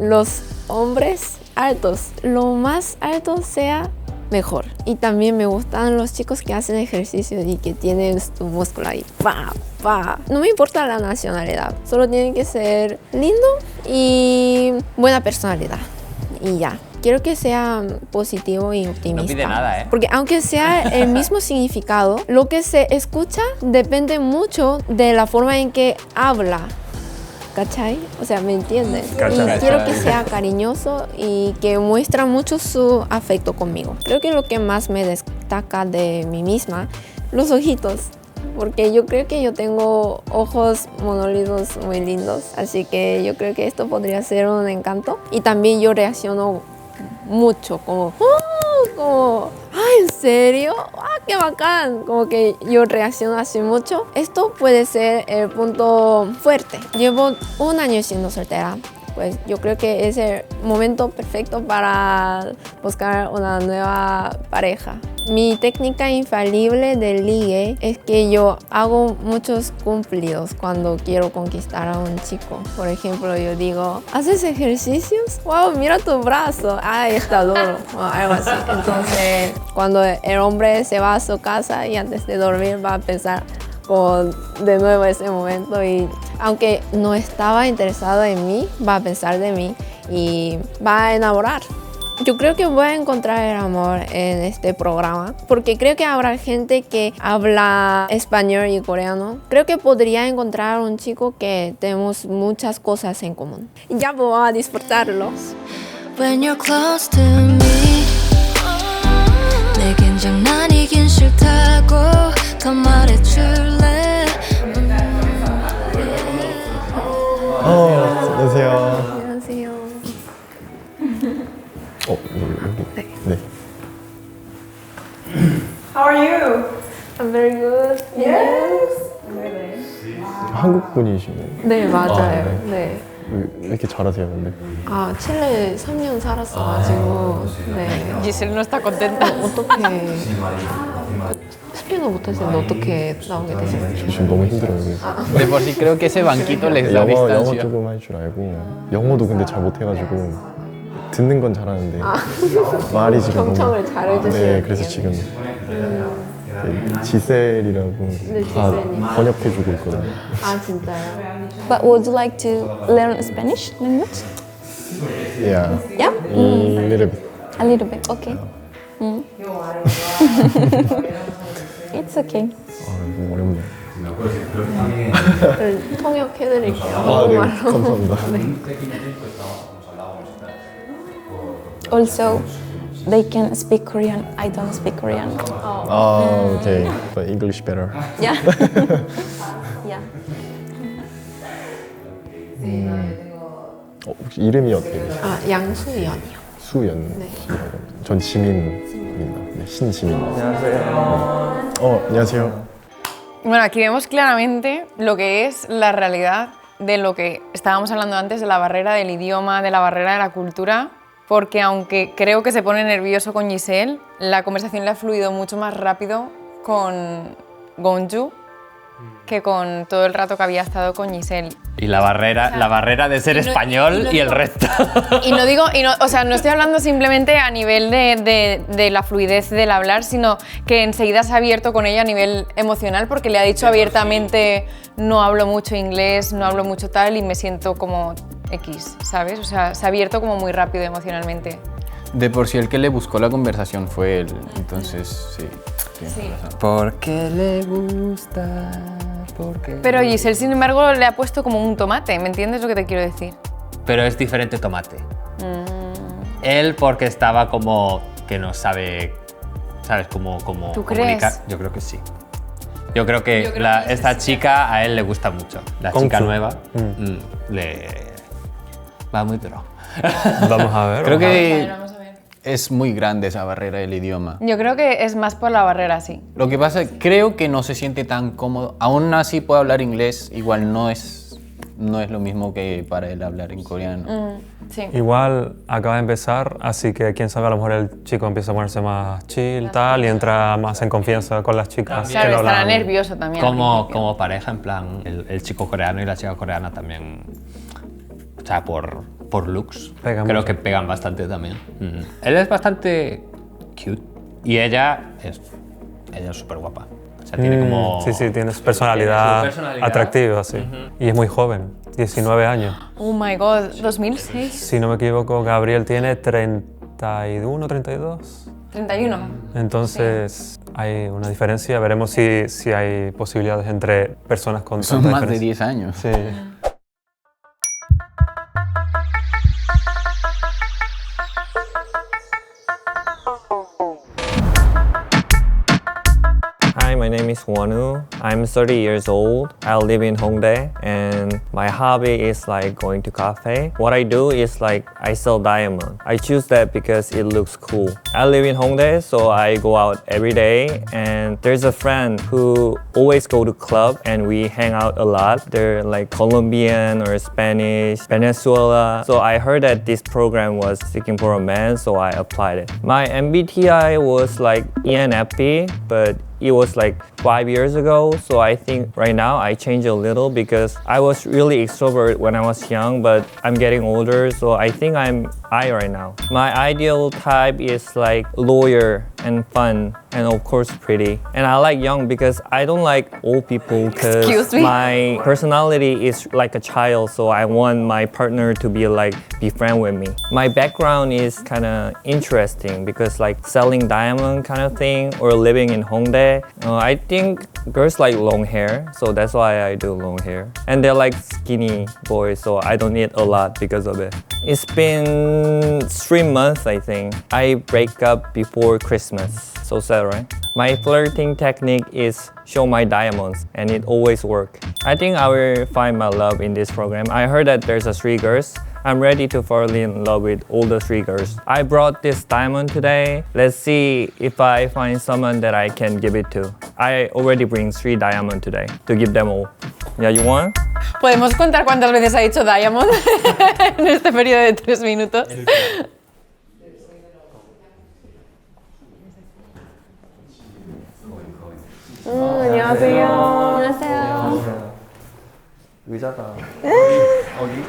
los hombres altos, lo más alto sea mejor. Y también me gustan los chicos que hacen ejercicio y que tienen su músculo ahí. ¡Pa! ¡Pa! No me importa la nacionalidad, solo tiene que ser lindo y buena personalidad. Y ya. Quiero que sea positivo y optimista. No pide nada, ¿eh? Porque aunque sea el mismo significado, lo que se escucha depende mucho de la forma en que habla. ¿Cachai? O sea, ¿me entienden? Y quiero que sea cariñoso y que muestra mucho su afecto conmigo. Creo que lo que más me destaca de mí misma, los ojitos. Porque yo creo que yo tengo ojos monolitos muy lindos. Así que yo creo que esto podría ser un encanto. Y también yo reacciono mucho, como... ¡ay, en serio! ¡Ah, qué bacán! Como que yo reacciono así mucho. Esto puede ser el punto fuerte. Llevo 1 año siendo soltera. Pues yo creo que es el momento perfecto para buscar una nueva pareja. Mi técnica infalible de ligue es que yo hago muchos cumplidos cuando quiero conquistar a un chico. Por ejemplo, yo digo, ¿haces ejercicios? ¡Wow, mira tu brazo! ¡Ay, está duro! O algo así. Entonces, cuando el hombre se va a su casa y antes de dormir va a pensar de nuevo ese momento, y aunque no estaba interesado en mí, va a pensar de mí y va a enamorar. Yo creo que voy a encontrar el amor en este programa porque creo que habrá gente que habla español y coreano. Creo que podría encontrar un chico que tenemos muchas cosas en común. Ya voy a disfrutarlo. When you're close to me, 내겐 장난이긴 싫다고 더 말해줄래? 안녕하세요. 안녕하세요. 여기. 네. How are you? I'm very good. Yes. 한국 분이신가요? 네, 맞아요. 아, 네. 왜 이렇게 잘하세요, 근데? 아, 칠레 3년 살았어가지고 네. Giselle no está contenta. 어떻게 스페인어 못하시는데 어떻게 나오게 되셨어요? 저 지금 너무 힘들어요, 그래서. De por sí creo que ese banquito les da 영어 distancia. 조금 할 줄 알고 영어도 근데 잘 못해가지고 듣는 건 잘하는데 말이 지금 경청을 너무 잘 해주시는 네, 그래서 지금 지셀이라고 다 지셀이. 번역해주고 있거든요. 아, 진짜요? But would you like to learn Spanish language? Yeah, Yeah? a little bit. A little bit, okay. It's okay. 너무 어렵네요. 통역해드릴게요. 아, 네, 한국말로. 감사합니다. Also, they can speak Korean. I don't speak Korean. 아, okay. But English better. Yeah. Yeah. 혹시 이름이 어떻게 되세요? 아, 양수연이요. 수연. 네. 전 지민입니다. 네, 신지민. 안녕하세요. 안녕하세요. Bueno, aquí vemos claramente lo que es la realidad de lo que estábamos hablando antes, de la barrera del idioma, de la barrera de la cultura. porque aunque creo que se pone nervioso con Giselle, la conversación le ha fluido mucho más rápido con Gonju que con todo el rato que había estado con Giselle. Y la barrera de ser español y el resto. Y no digo, o sea, no estoy hablando simplemente a nivel de la fluidez del hablar, sino que enseguida se ha abierto con ella a nivel emocional, porque le ha dicho abiertamente, no hablo mucho inglés, no hablo mucho tal, y me siento como X, ¿sabes? O sea, se ha abierto como muy rápido emocionalmente. De por sí el que le buscó la conversación fue él, entonces sí. Sí. Porque le gusta, porque... Pero Giselle, sin embargo, le ha puesto como un tomate, ¿me entiendes lo que te quiero decir? Pero es diferente tomate. Él porque estaba como que no sabe, ¿sabes? Cómo ¿Tú comunicar. crees? Yo creo que sí. Yo creo que esta chica a él le gusta mucho. La chica nueva le va muy duro. Vamos a ver. Creo que Vamos a ver. es muy grande esa barrera del idioma. Yo creo que es más por la barrera, sí. Lo que pasa es que creo que no se siente tan cómodo. Aún así puede hablar inglés, igual no es lo mismo que para él hablar en coreano. Sí. Igual acaba de empezar, así que quién sabe, a lo mejor el chico empieza a ponerse más chill, tal, y entra más en confianza con las chicas. Claro, que no estará hablan. nervioso también. al principio. Como pareja, en plan, el chico coreano y la chica coreana también, o sea, por looks, Pegan creo mucho. que pegan bastante también. Él es bastante cute y ella es súper guapa. O sea, tiene como... Sí, tiene su personalidad, Tiene su personalidad. atractiva, sí. Y es muy joven, 19 años. Oh my god, 2006. Si no me equivoco, Gabriel tiene 31, 32. 31. Entonces hay una diferencia, veremos si hay posibilidades entre personas con Son tanta más de diferencia. 10 años. Sí. Hi, my name is Wonu. I'm 30 years old. I live in Hongdae and my hobby is like going to cafe. What I do is like I sell diamond. I choose that because it looks cool. I live in Hongdae, so I go out every day and there's a friend who always go to club and we hang out a lot. They're like Colombian or Spanish, Venezuela. So I heard that this program was seeking for a man, so I applied it. My MBTI was like ENFP, but it was like 5 years ago, so I think right now I changed a little because I was really extrovert when I was young, but I'm getting older, so I think I'm I right now. My ideal type is like lawyer and fun and of course pretty. And I like young because I don't like old people because Excuse me? my personality is like a child, so I want my partner to be friend with me. My background is kind of interesting because like selling diamond kind of thing or living in Hongdae. I think girls like long hair, so that's why I do long hair. And they're like skinny boys, so I don't eat a lot because of it. It's been 3 months, I think. I break up before Christmas. So sad, right? My flirting technique is show my diamonds, and it always works. I think I will find my love in this program. I heard that there's 3 girls. I'm ready to fall in love with all the 3 girls. I brought this diamond today. Let's see if I find someone that I can give it to. I already bring 3 diamonds today to give them all. Yeah, you want? ¿Podemos contar cuántas veces ha dicho Diamond en este periodo de 3 minutos? 안녕하세요. 안녕하세요. 의자가 여기.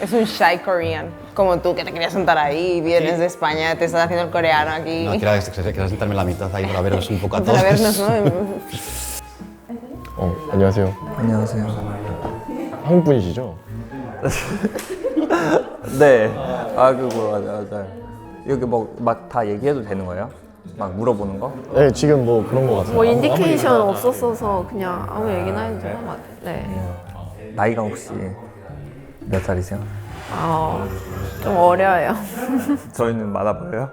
Es un shy Korean, como tú que te querías sentar ahí, vienes de España, te estás haciendo el coreano aquí. No, quiero sentarme en la mitad ahí para veros un poco a todos. Para vernos, ¿no? 안녕하세요. 안녕하세요. 한국 분이시죠? 네. 그거 맞아. 여기 막 다 얘기해도 되는 거예요? 막 물어보는 거? 네, 지금 뭐 그런 거 같아요. 뭐 인디케이션 없었어서 그냥 아무 얘기나 해도 되는 것 같아요. 네. 나이가 혹시 몇 살이세요? 좀 어려요. 저희는 많아 보여요?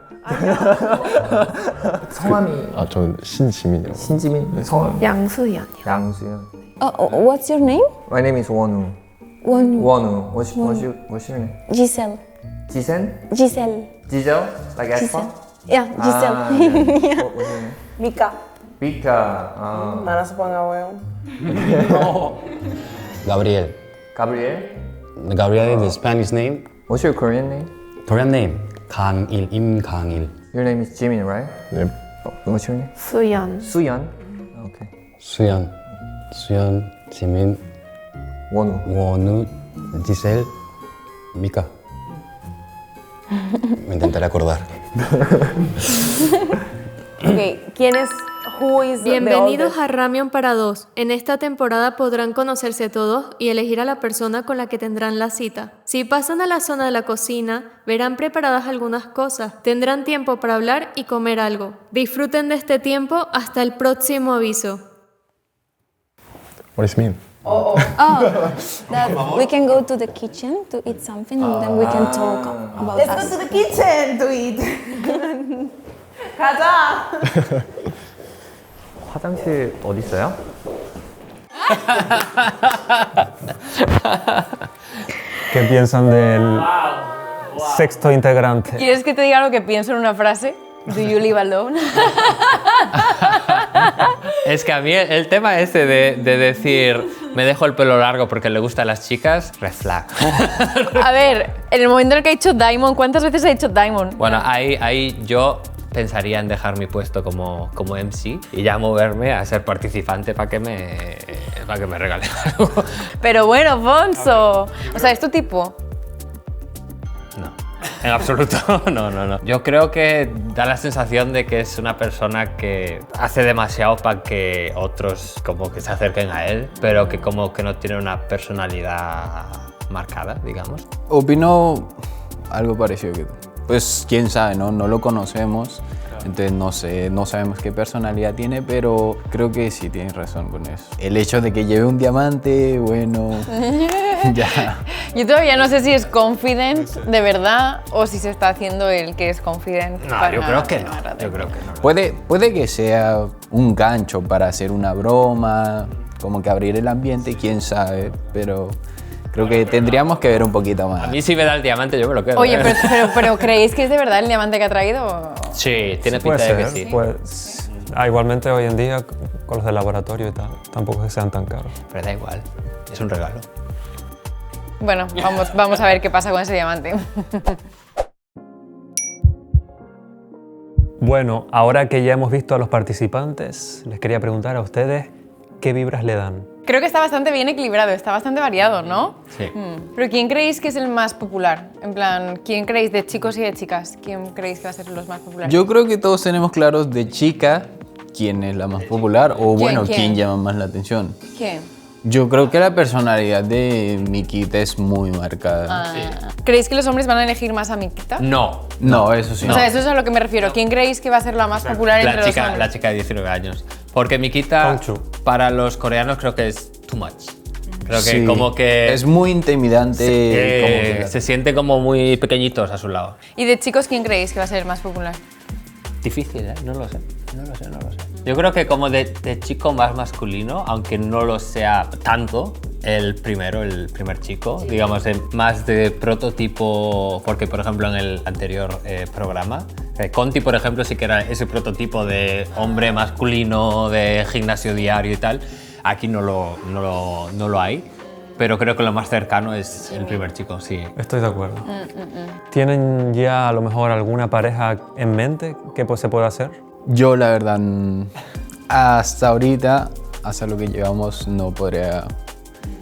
성함이 저 신지민이요. 신지민? 성함? 양수연이요. 양수연. What's your name? My name is Wonu. Wonu. Wonu. What's your name? Giselle. Jisen? Giselle. Giselle? Like Aspa? Yeah, Giselle. What's your name? Mika. Vika. Nana se ponga huevo. Gabriel. Gabriel? Gabriel is the Spanish name. What's your Korean name? Korean name, 강일, 임강일. Your name is Jimin, right? 네. What's your name? 수연. Suyeon. Okay. 수연, 지민, 원우, Giselle, Mika. Me intentaré acordar. Ok, ¿quién es? Who is the Bienvenidos oldest? a Ramión para dos. En esta temporada podrán conocerse todos y elegir a la persona con la que tendrán la cita. Si pasan a la zona de la cocina, verán preparadas algunas cosas. Tendrán tiempo para hablar y comer algo. Disfruten de este tiempo hasta el próximo aviso. What does it mean? Oh, that we can go to the kitchen to eat something and then we can talk about Let's us. go to the kitchen to eat. 가자. 화장실 어디 있어요? ¿Qué piensan del sexto integrante? ¿Quieres que te diga lo que pienso en una frase? Do you live alone? Es que a mí el tema ese de decir me dejo el pelo largo porque le gustan las chicas, red flag. A ver, en el momento en el que ha dicho Diamond, ¿cuántas veces ha dicho Diamond? Bueno, ahí yo pensaría en dejar mi puesto como MC y ya moverme a ser participante para que me regale algo. Pero bueno, Fonso. O sea, ¿es tu tipo? No, en absoluto, no. Yo creo que da la sensación de que es una persona que hace demasiado para que otros como que se acerquen a él, pero que como que no tiene una personalidad marcada, digamos. Opino algo parecido que tú. Pues quién sabe, ¿no? No lo conocemos, entonces no sabemos qué personalidad tiene, pero creo que sí tienes razón con eso. El hecho de que lleve un diamante, bueno, ya. Yo todavía no sé si es confident de verdad o si se está haciendo el que es confident. No, yo creo que no. Puede que sea un gancho para hacer una broma, como que abrir el ambiente, quién sabe, pero creo que tendríamos que ver un poquito más. A mí si me da el diamante yo me lo quedo. Oye, pero ¿creéis que es de verdad el diamante que ha traído? Sí, tiene Puede pinta de que ser, sí. pues, igualmente hoy en día con los de laboratorio y tal, tampoco que sean tan caros. Pero da igual, es un regalo. Bueno, vamos a ver qué pasa con ese diamante. Bueno, ahora que ya hemos visto a los participantes, les quería preguntar a ustedes qué vibras le dan. Creo que está bastante bien equilibrado, está bastante variado, ¿no? Sí. Pero ¿quién creéis que es el más popular? En plan, ¿quién creéis de chicos y de chicas? ¿Quién creéis que va a ser los más populares? Yo creo que todos tenemos claros de chica quién es la más popular o bueno, quién llama más la atención. ¿Quién? Yo creo que la personalidad de Mikita es muy marcada. ¿Creéis que los hombres van a elegir más a Mikita? No. No, eso sí. O sea, eso es a lo que me refiero. ¿Quién creéis que va a ser la más popular entre los hombres? La chica de 19 años. Porque Mikita, para los coreanos creo que es too much. Creo que Sí, como que... es muy intimidante. se siente como muy pequeñitos a su lado. ¿Y de chicos quién creéis que va a ser el más popular? Difícil, ¿eh? No lo sé. Yo creo que como de chico más masculino, aunque no lo sea tanto, el primer chico, digamos, más de prototipo, porque por ejemplo en el anterior programa, Conti por ejemplo sí que era ese prototipo de hombre masculino, de gimnasio diario y tal, aquí no lo hay. Pero creo que lo más cercano es el primer chico, sí. Estoy de acuerdo. ¿Tienen ya a lo mejor alguna pareja en mente que se pueda hacer? Yo la verdad, hasta ahorita, hasta lo que llevamos, no podría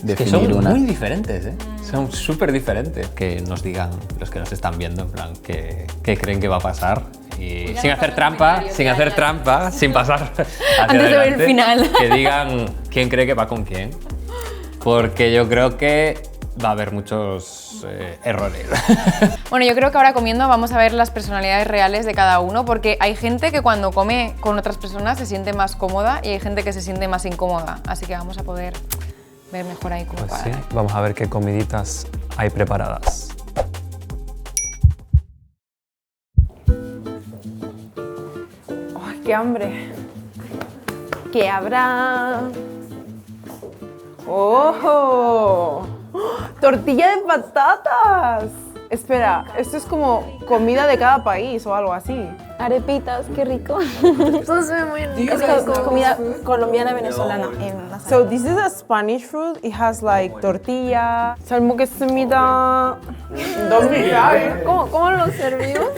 definir que son una. muy diferentes, ¿eh? Son súper diferentes. Que nos digan los que nos están viendo, en plan, qué creen que va a pasar. Y sin hacer trampa, sin pasar hacia Antes de ver el adelante, final. que digan quién cree que va con quién. Porque yo creo que va a haber muchos errores. Bueno, yo creo que ahora comiendo vamos a ver las personalidades reales de cada uno, porque hay gente que cuando come con otras personas se siente más cómoda y hay gente que se siente más incómoda. Así que vamos a poder ver mejor ahí cómo Pues sí, vamos a ver qué comiditas hay preparadas. ¡Ay, qué hambre! ¿Qué habrá? ¡Oh! ¡Tortilla de patatas! Espera, esto es como comida de cada país o algo así. Arepitas, qué rico. Eso se ve muy rico. Es comida colombiana venezolana. So this is a Spanish food. It has like tortilla. 잘 먹겠습니다. ¿Cómo lo servimos?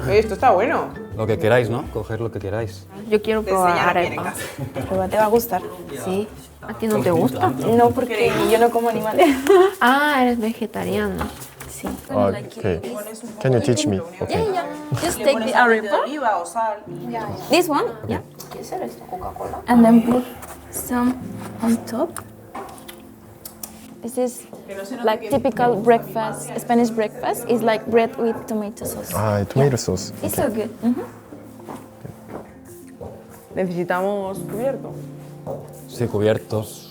Oye, esto está bueno. Lo que queráis, ¿no? Coger lo que queráis. Yo quiero probar arepa. Prueba, te va a gustar. Sí. ¿A ti no te gusta? No, porque yo no como animales. Ah, eres vegetariana. Sí. Okay. Can you teach me? Okay. Yeah. Just take the arepa. This one? Yeah. And then put some on top. This is like typical breakfast, Spanish breakfast. It's like bread with tomato sauce. Ah, tomato sauce. It's so good. Necesitamos cubierto. Sí, cubiertos.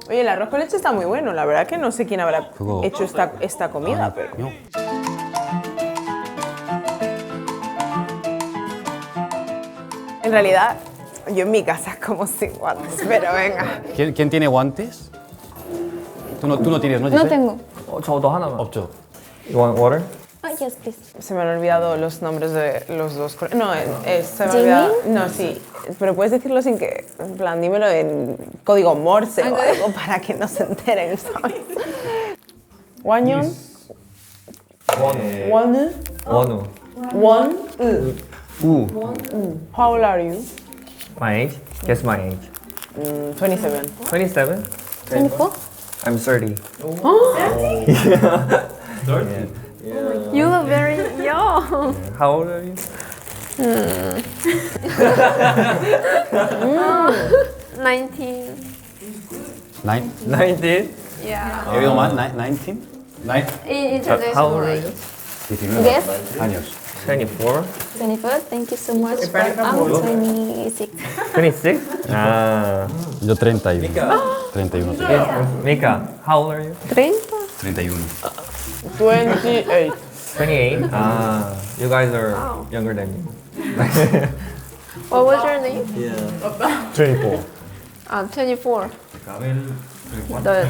Oye, el arroz con leche está muy bueno. La verdad que no sé quién habrá Jugo. hecho esta comida, pero... No. En realidad, yo en mi casa como sin guantes, pero venga. ¿Quién tiene guantes? Tú no tienes, ¿no? No Giselle? tengo. 저도 하나만. 없죠. You want water? Oh, yes, please. Se me han olvidado los nombres de los dos. No, se me ha ¿Jimmy? olvidado. No, sí. Pero puedes decirlo sin que, en plan, dímelo en código Morse o algo para que no se enteren, ¿sabes? Wanyon. One. 원우. One. 우. How old are you? My age? Guess my age. 27. 27? 24? I'm 30. You look very young. How old are you? 19. 19? Yeah. ¿He habido más? 19? How old are you? 19 Yes. años. 24? 24. Thank you so much. I'm 26. 26? Ah. Yo 31. 31. Mika, how old are you? 31. 28. 28? Ah, you guys are younger than me. What was your name? 24. 24.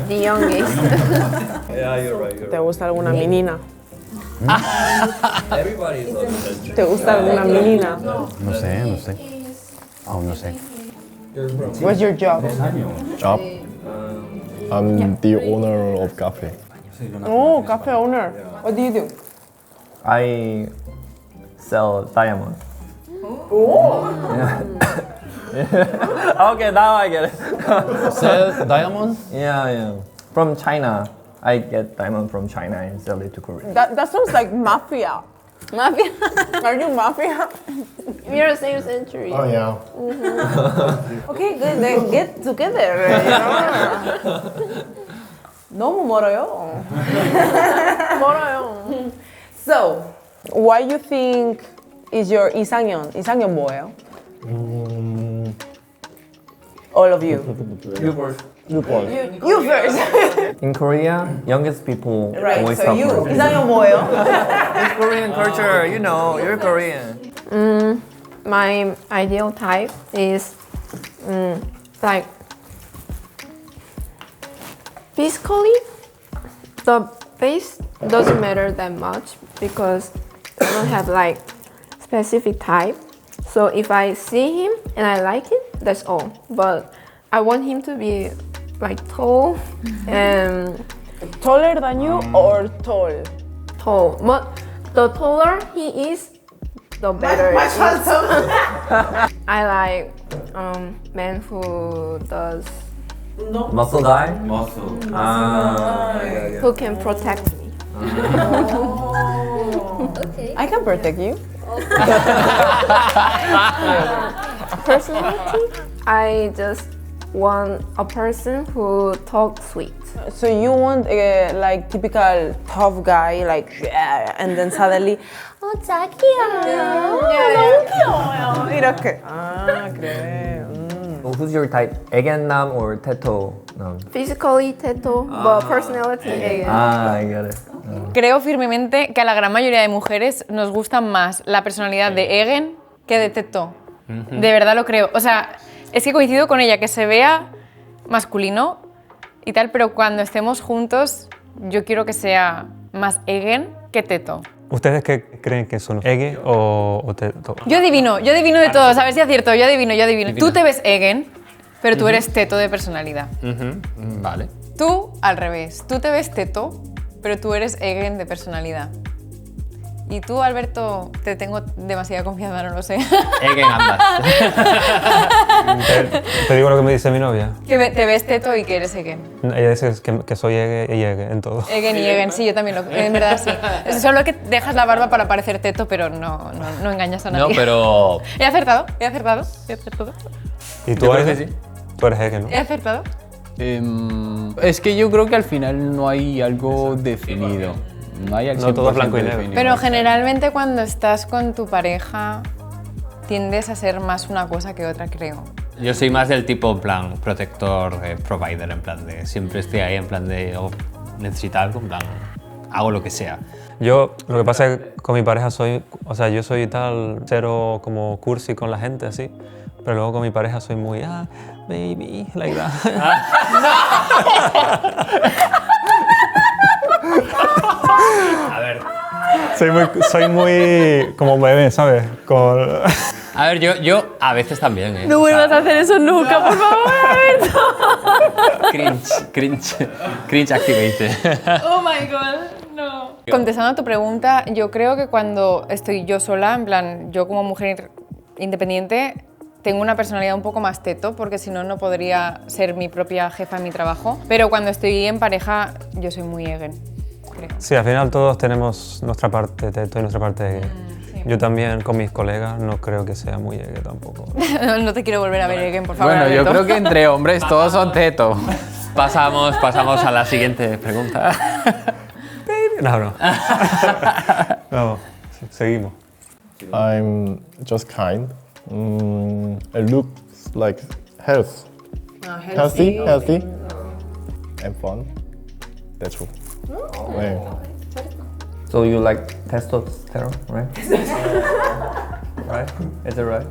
The youngest. Yeah, you're right. ¿Te gusta alguna menina? Everybody is ¿Te gusta alguna menina? No sé. Aún no sé. What's your job? Job? I'm the owner of cafe. Oh, cafe owner. What do you do? I sell diamond. Okay, now I get it. Sell diamond? Yeah. From China. I get diamond from China and sell it to Korea. That sounds like mafia. Mafia. Are you mafia? We're the same century. Oh yeah. Okay, good. Then get together. 너무 멀어요. 멀어요. So, why you think is your 이상형? 이상형 뭐예요? All of you. You first. You first. In Korea, youngest people Right. always So you suffer. 이상형 뭐예요? It's Korean culture, you know, you're Korean. My ideal type is like physically the face doesn't matter that much because I don't have like specific type. So if I see him and I like it, that's all. But I want him to be like tall and Taller than you or tall? tall. But the taller he is, the better. Más alto. I like men who does Muscle guy? Muscle. who can protect me. I can protect you. Personality, I just want a person who talks sweet. So you want like typical tough guy, like and then suddenly, 자기야, 너무 귀여워요. 이렇게. 그래. Who's your type? 애견남 or teto? No. Physically tattoo, but personality again. I get it. Creo firmemente que a la gran mayoría de mujeres nos gusta más la personalidad de Egen que de Teto. De verdad lo creo. O sea, es que coincido con ella, que se vea masculino y tal, pero cuando estemos juntos yo quiero que sea más Egen que Teto. ¿Ustedes qué creen que son? ¿Ege o teto? Yo adivino de todos, a ver si acierto, yo adivino. Tú te ves Egen, pero tú eres teto de personalidad. Vale. Tú, al revés, tú te ves teto, pero tú eres Egen de personalidad. Y tú, Alberto, te tengo demasiada confianza, no lo sé. Egen ambas. Te digo lo que me dice mi novia. Que te ves teto y que eres Egen. Ella dice que soy Ege y Ege en todo. Egen y Egen, sí, yo también en verdad sí. Es solo que dejas la barba para parecer teto, pero no engañas a nadie. No, pero... He acertado. ¿Y tú Yo creo eres? que sí. Tú eres Ege, ¿no? He acertado. Es que yo creo que al final no hay algo definido. No hay al No todo 100% blanco y negro. definido. Pero generalmente cuando estás con tu pareja tiendes a ser más una cosa que otra, creo. Yo soy más del tipo, en plan, protector, provider, en plan de siempre estoy ahí, en plan de, oh, necesito algo, en plan, hago lo que sea. Yo, lo que pasa es que con mi pareja yo soy tal, cero como cursi con la gente, así. Pero luego con mi pareja soy muy, baby, like that. A ver. Soy muy como bebé, ¿sabes? A ver, yo a veces también, ¿eh? No vuelvas a hacer eso nunca, por favor, Alberto. Cringe activated. Oh my god, no. Contestando a tu pregunta, yo creo que cuando estoy yo sola, en plan, yo como mujer independiente, tengo una personalidad un poco más teto, porque si no, no podría ser mi propia jefa en mi trabajo. Pero cuando estoy en pareja, yo soy muy Egen, creo. Sí, al final todos tenemos nuestra parte teto y nuestra parte Ege. Sí. Yo también con mis colegas no creo que sea muy Ege tampoco. No te quiero volver a ver Egen, por favor, Bueno, yo Alberto. creo que entre hombres todos son teto. Pasamos a la siguiente pregunta. No. Vamos, seguimos. I'm just kind. It looks like health. Healthy and fun. That's all. 네. So you like testosterone, right? Right? Is it right?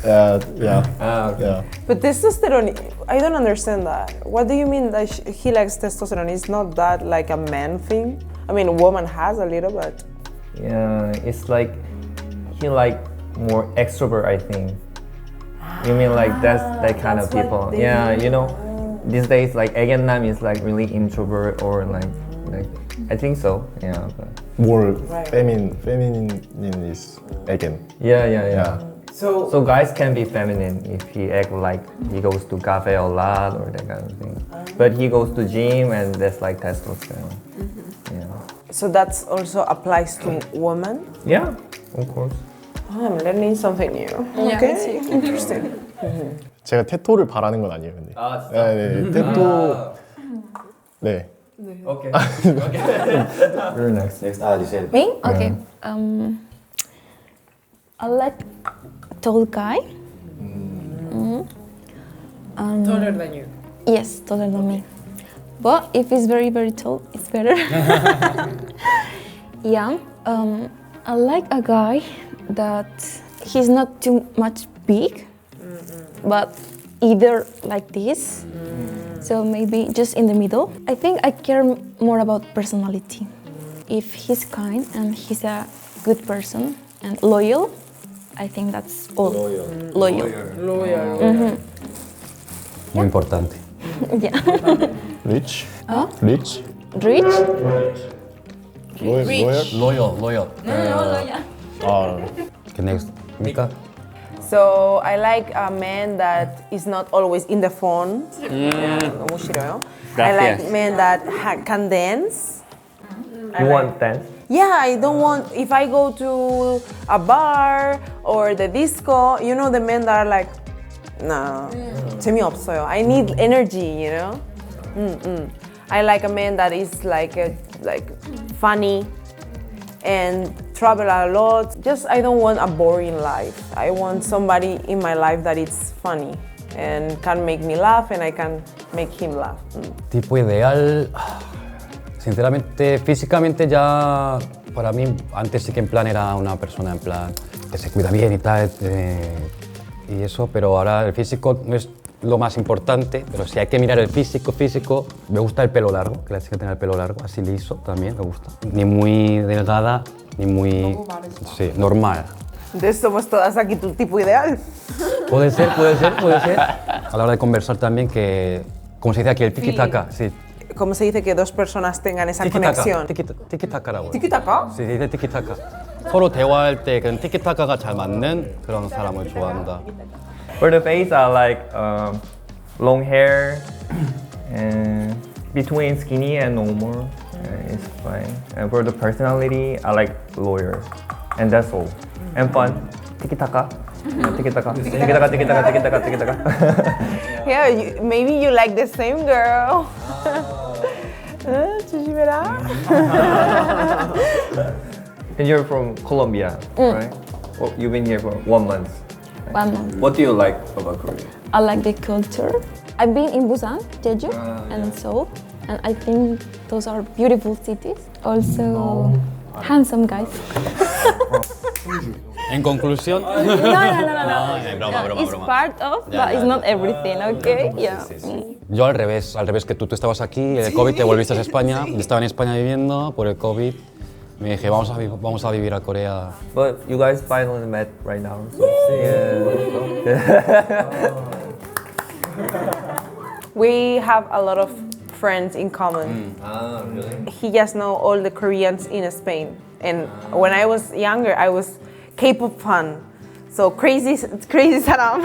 Yeah. Okay. Yeah. But testosterone, I don't understand that. What do you mean that he likes testosterone? It's not that like a man thing? I mean, a woman has a little, but... Yeah, it's like he like more extrovert, I think. You mean like that kind of people? Yeah, you know, these days like Egenam is like really introvert or like I think so. Yeah. But More feminine is again. yeah. So guys can be feminine if he act like he goes to cafe a lot or that kind of thing. But he goes to gym and that's like testosterone. Yeah. So that also applies to women? Yeah, of course. Oh, I'm learning something new. Yeah, Okay, me too. interesting. 제가 테토를 바라는 건 아니에요, 근데. 아, 진짜? 네, 테토. 네. Okay. You're next. Me? Okay. I like tall guy. Taller than you. Yes, taller than me. But if he's very, very tall, it's better. Yeah. I like a guy that he's not too much big, but either like this. So maybe just in the middle. I think I care more about personality. If he's kind and he's a good person and loyal, I think that's all. Loyal. Muy importante. Yeah. Rich. Huh? Rich. Rich? Loyal. 아, Next. Mika. So I like a man that is not always in the phone. 너무 싫어요. I like men that can dance. You want dance? Yeah, I don't want, if I go to a bar or the disco, you know, the men that are like, no, 재미없어요. I need energy, you know? I like a man that is like funny and travel a lot. Just, I don't want a boring life. I want somebody in my life that is funny and can make me laugh and I can make him laugh. Tipo ideal, sinceramente, físicamente ya para mí antes sí que en plan era una persona en plan que se cuida bien y tal y eso, pero ahora el físico no es lo más importante, pero si hay que mirar el físico, me gusta el pelo largo, que la chica tenga el pelo largo, así liso también me gusta. Ni muy delgada, ni muy... Sí, normal. Entonces somos todas aquí tu tipo ideal. Puede ser. A la hora de conversar también que, como se dice aquí, el tiki-taka, sí. ¿Cómo se dice que dos personas tengan esa conexión? 티키타카라고. ¿Tiki-taka? Sí, dice 티키타카. 서로 대화할 때 그런 티키타카가 잘 맞는 그런 사람을 좋아한다. For the face, I like long hair and between skinny and normal. It's fine. And for the personality, I like lawyers, and that's all. And fun. Tiki-taka. Tiki-taka. Tiki-taka. Tiki-taka. Tiki-taka. Tiki-taka. Yeah, maybe you like the same girl. 조심해라. And you're from Colombia, right? Well, you've been here for 1 month. 1 month. What do you like about Korea? I like the culture. I've been in Busan, Jeju, and Seoul, and I think those are beautiful cities. Also, handsome guys. En conclusión... No. broma. It's part of, but it's not everything, okay? Yeah. Yo al revés que tú estabas aquí, el COVID te volviste a España, yo estaba en España viviendo por el COVID, me dije vamos a vivir a Corea. But you guys finally met right now. So. We have a lot of friends in common. Really? He just know all the Koreans in Spain. And when I was younger, I was K-pop fan. So crazy Saram.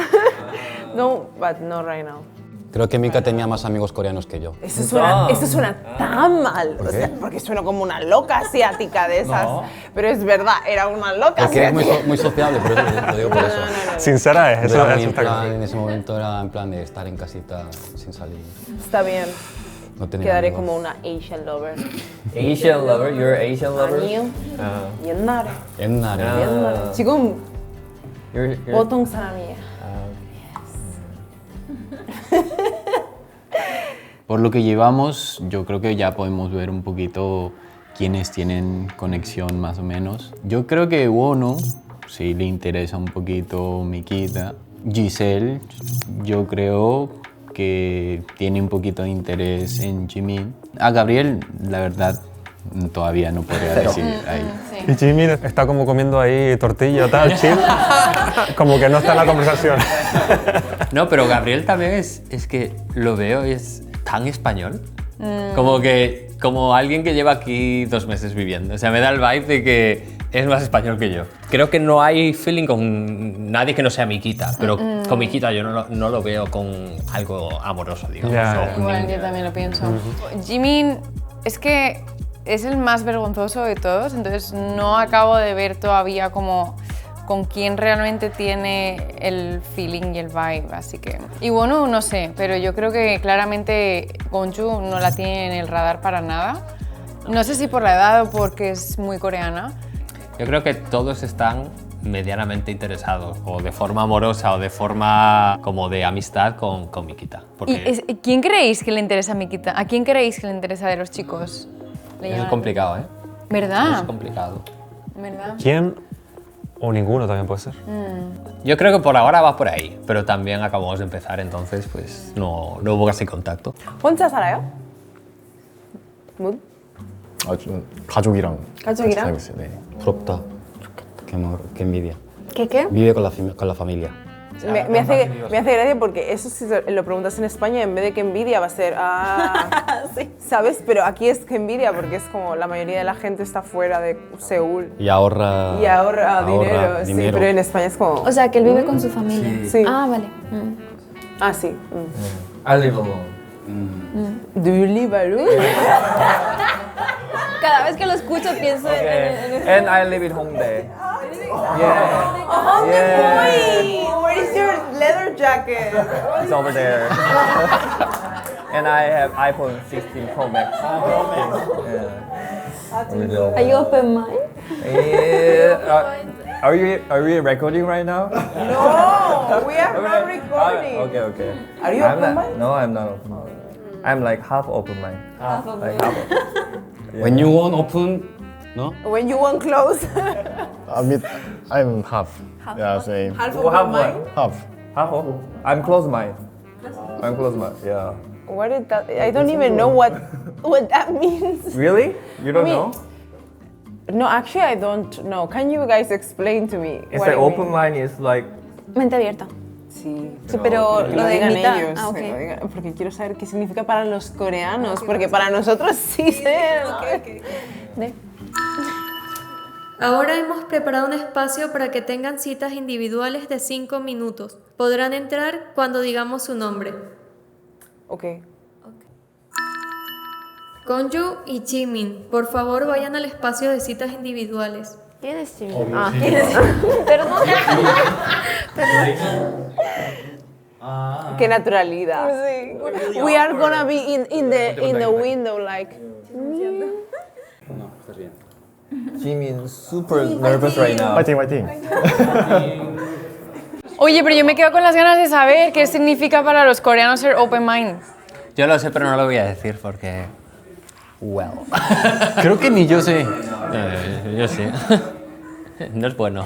No, but not right now. Creo que Mika tenía más amigos coreanos que yo. Eso suena tan mal. O sea, porque suena como una loca asiática de esas. No. Pero es verdad, era una loca Porque asiática. eres muy sociable, por eso lo digo por eso. Sincera es, Yo eso era es muy en está plan, claro. en ese momento era en plan de estar en casita sin salir. Está bien. No tenía Quedaré amigos. como una Asian lover. Asian lover? You're an Asian lover? 아니요. 옛날에. 옛날에. 지금 You're 보통 사람이에요. Por lo que llevamos, yo creo que ya podemos ver un poquito quiénes tienen conexión más o menos. Yo creo que Wonu, sí le interesa un poquito Mikita. Giselle, yo creo que tiene un poquito de interés en Jimin. A Gabriel, la verdad, todavía no podría decir ahí. Y Jimin está como comiendo ahí tortilla, tal, chill. Como que no está en la conversación. No, pero Gabriel también es que lo veo, es tan español. Como alguien que lleva aquí 2 meses viviendo. O sea, me da el vibe de que es más español que yo. Creo que no hay feeling con nadie que no sea Mikita, pero con Mikita yo no lo veo con algo amoroso, digamos. Ya. Igual, yo también lo pienso. Jimin es que es el más vergonzoso de todos, entonces no acabo de ver todavía como con quién realmente tiene el feeling y el vibe, así que... Y bueno, no sé, pero yo creo que claramente Gonju no la tiene en el radar para nada. No sé si por la edad o porque es muy coreana. Yo creo que todos están medianamente interesados, o de forma amorosa o de forma como de amistad con Mikita. Porque ¿Y quién creéis que le interesa a Mikita? ¿A quién creéis que le interesa de los chicos? es complicado, ¿eh? ¿Verdad? Es complicado. ¿Verdad? ¿Quién? O ninguno también puede ser. Yo creo que por ahora va por ahí, pero también acabamos de empezar, entonces pues no hubo casi contacto. 혼자 살아요? 뭐? 좀 가족이랑 가족이랑? 살고 있어요. 네. 부럽다. Qué envidia. ¿Qué? Vive con la familia. Me hace gracia porque eso si lo preguntas en España, en vez de que envidia va a ser, sí. ¿Sabes? Pero aquí es que envidia porque es como la mayoría de la gente está fuera de Seúl. Y ahorra dinero. Sí, pero en España es como... O sea, que él vive con su familia. Sí. Ah, vale. Ah, sí. I live alone. Do you live alone? Cada vez que lo escucho pienso en And I live in Hongdae. Yeah. Oh, boy! Where is your leather jacket? It's over there. And I have iPhone 16 Pro Max. Yeah. Are you open mind? Yeah. Are we recording right now? No, we are not recording. Okay. Are you open mind? No, I'm not open mind. I'm like half open mind. Half open. Yeah. When you want open, no? When you want close. I'm half. Yeah, same. Half Half open mind? what? Half. Half open. I'm close mind. Unclose my, yeah. What did that? I don't even know what that means. Really? You don't I mean, know? No, actually, I don't know. Can you guys explain to me? It's what like it open means? mind is like, Mente abierta. Sí, Sí, pero que lo de digan mitad. ellos, Ah, ok. que lo digan, porque quiero saber qué significa para los coreanos, porque para nosotros sí sé. Ahora hemos preparado un espacio para que tengan citas individuales de 5 minutos. Podrán entrar cuando digamos su nombre. Ok. Konju y Jimin, por favor vayan al espacio de citas individuales. ¿Quién es Jimin? Obvio, Ah, sí. ¿quién es? Perdón. Qué naturalidad. We are gonna be in the window like. Jimin super nervous right now. 화이팅 화이팅. Oye, pero yo me quedo con las ganas de saber qué significa para los coreanos ser open mind. Yo lo sé, pero no lo voy a decir porque... Well. Creo que ni yo sé. Yo sí. No es bueno.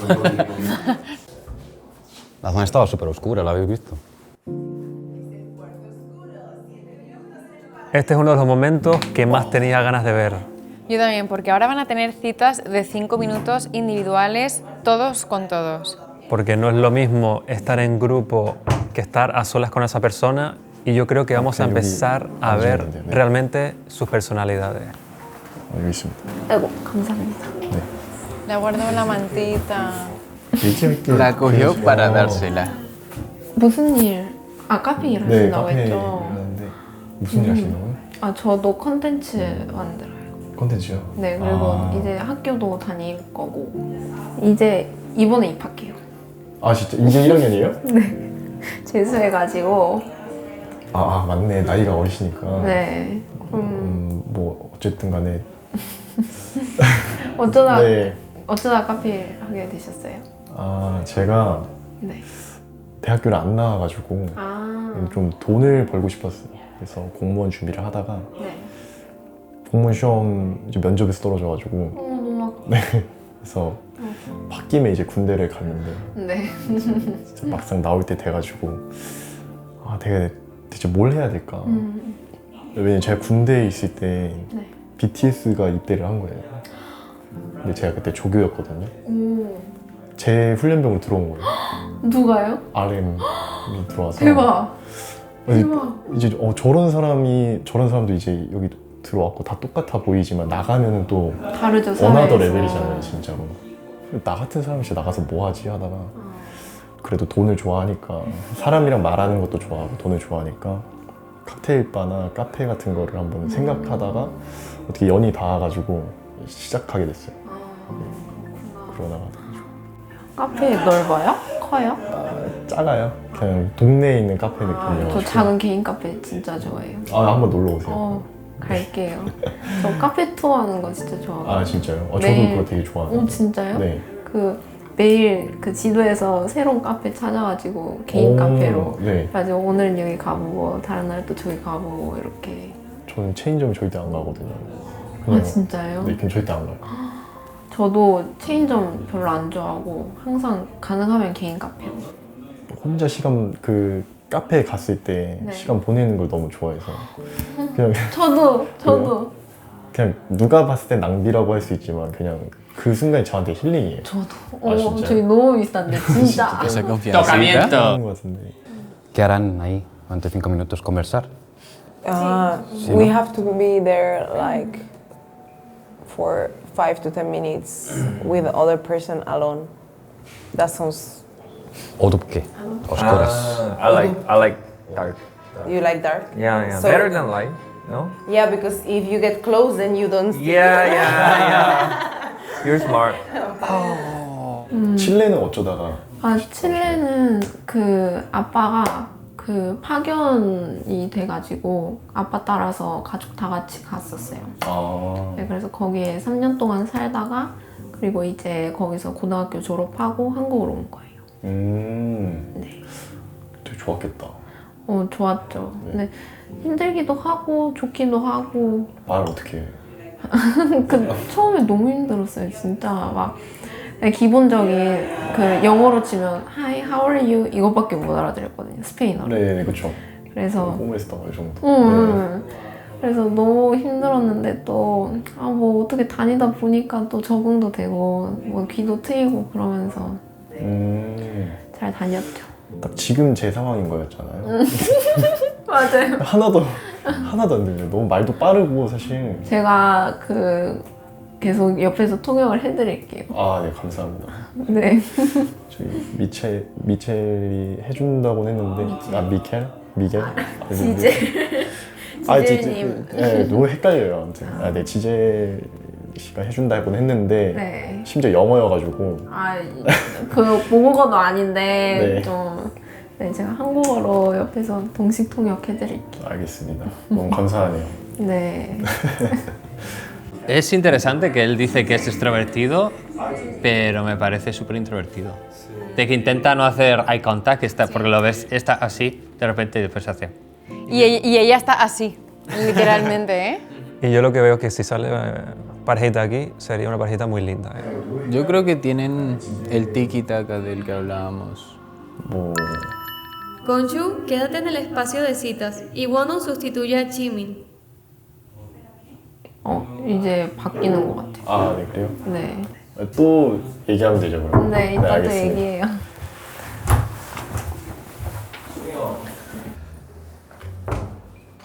La zona estaba súper oscura, ¿la habéis visto? Este es uno de los momentos que más tenía ganas de ver. Yo también, porque ahora van a tener citas de 5 minutos individuales, todos con todos. Porque no es lo mismo estar en grupo que estar a solas con esa persona, y yo creo que vamos a empezar a ver realmente sus personalidades. 여기 있습니다. 아이고, 감사합니다. La guardo en la mantita. La cogió para dársela. 무슨 일? 아, 카페 일 네, 하신다고 카페 했죠? 일하는데 무슨 일 하시나요? 아, 저도 컨텐츠 만들어요. 컨텐츠요? 네, 그리고 이제 학교도 다닐 거고 이제 이번에 입학해요. 아 진짜 이제 1학년이에요? 네. 재수해가지고 아 맞네 나이가 어리시니까. 네. 뭐 어쨌든 간에 어쩌다 네. 어쩌다 카페 하게 되셨어요? 아 제가 네. 대학교를 안 나와가지고 아. 좀 돈을 벌고 싶었어요. 그래서 공무원 준비를 하다가 네. 공무원 시험 이제 면접에서 떨어져가지고 너무 네 그래서 바뀌면 이제 군대를 갔는데 네. 진짜 막상 나올 때 돼가지고 아 되게 대체 뭘 해야 될까. 왜냐면 제가 군대에 있을 때 네. BTS가 입대를 한 거예요. 근데 제가 그때 조교였거든요. 오. 제 훈련병으로 들어온 거예요. 누가요? RM이 들어와서. 대박. 아니, 대박. 이제 저런 사람도 이제 여기 들어왔고 다 똑같아 보이지만 나가면은 또 다르죠, 어나더 사회에서. 레벨이잖아요, 진짜로. 나 같은 사람이 진짜 나가서 뭐 하지 하다가 그래도 돈을 좋아하니까 사람이랑 말하는 것도 좋아하고 돈을 좋아하니까 칵테일 바나 카페 같은 거를 한번 생각하다가 어떻게 연이 닿아가지고 시작하게 됐어요. 그러다가 카페 넓어요? 커요? 작아요. 그냥 동네에 있는 카페 느낌이어서. 저 작은 개인 카페 진짜 좋아해요. 아 한번 놀러 오세요. 갈게요. 저 카페 투어 하는 거 진짜 좋아하고. 아 진짜요? 저도 매일- 그거 되게 좋아해요. 진짜요? 네. 그 매일 그 지도에서 새로운 카페 찾아가지고 개인 오, 카페로 네. 맞아 오늘은 여기 가보고 다른 날 또 저기 가보고 이렇게. 저는 체인점 절대 안 가거든요. 아 진짜요? 네, 그냥 절대 안 가요. 저도 체인점 별로 안 좋아하고 항상 가능하면 개인 카페로. 혼자 시간 그 카페에 갔을 때 네. 시간 보내는 걸 너무 좋아해서 그냥 저도 그냥 누가 봤을 때 낭비라고 할 수 있지만 그냥 그 순간이 저한테 힐링이에요. 저도. 아, 진짜요? 저희 너무 비슷한데 진짜. Esa confianza. 그런 것 같은데. ¿Qué harán ahí durante 5 minutos? ¿Conversar? We have to be there like for 5 to 10 minutes with the other person alone. That sounds. 어둡게, oscuras. I like dark. You like dark? Yeah. So- Better than light. No? Yeah, because if you get close, then you don't see. Yeah. You're smart. 칠레는 어쩌다가 아 칠레는 그 아빠가 그 파견이 돼가지고 아빠 따라서 가족 다 같이 갔었어요. 네, 그래서 거기에 3년 동안 살다가 그리고 이제 거기서 고등학교 졸업하고 한국으로 온 거예요. 네. 되게 좋았겠다. 좋았죠. 근데 힘들기도 하고 좋기도 하고 말 어떻게 해? 처음에 너무 힘들었어요. 진짜 막 기본적인 그 영어로 치면 Hi, how are you? 이것밖에 못 알아들었거든요. 스페인어로. 네, 그렇죠. 그래서 호meles다 이 정도. 그래서 너무 힘들었는데 또 뭐 어떻게 다니다 보니까 또 적응도 되고 뭐 귀도 트이고 그러면서 잘 다녔죠. 딱 지금 제 상황인 거였잖아요. 맞아요. 하나도 안 들려요. 너무 말도 빠르고 사실. 제가 계속 옆에서 통역을 해드릴게요. 아, 네, 감사합니다. 네. 저희 미첼이 해준다고는 했는데 미겔? 지젤. 지젤님. 네, 너무 헷갈려요. 아무튼 네, 지젤 씨가 해준다고는 했는데 네. 심지어 영어여가지고. 그 모국어도 아닌데 네. 좀 제가 한국어로 옆에서 동식 통역해드릴게요. 알겠습니다. 너무 감사하네요. 네. Es interesante que él dice que es extrovertido, pero me parece súper introvertido. De que intenta no hacer eye contact, porque lo ves, está así, de repente y después hace. Y ella está así, literalmente, ¿eh? Y yo lo que veo es que si sale parejita aquí, sería una parejita muy linda. Yo creo que tienen el tiki-taka del que hablábamos. Gonju, quédate en el espacio de citas y Wonwoo sustituye a Jimin. 이제 바뀌는 것 같아요. 아, 네, 그래요? 네. 또 얘기하면 되죠, 그럼? 네, 이따 또 알겠습니다. 얘기해요.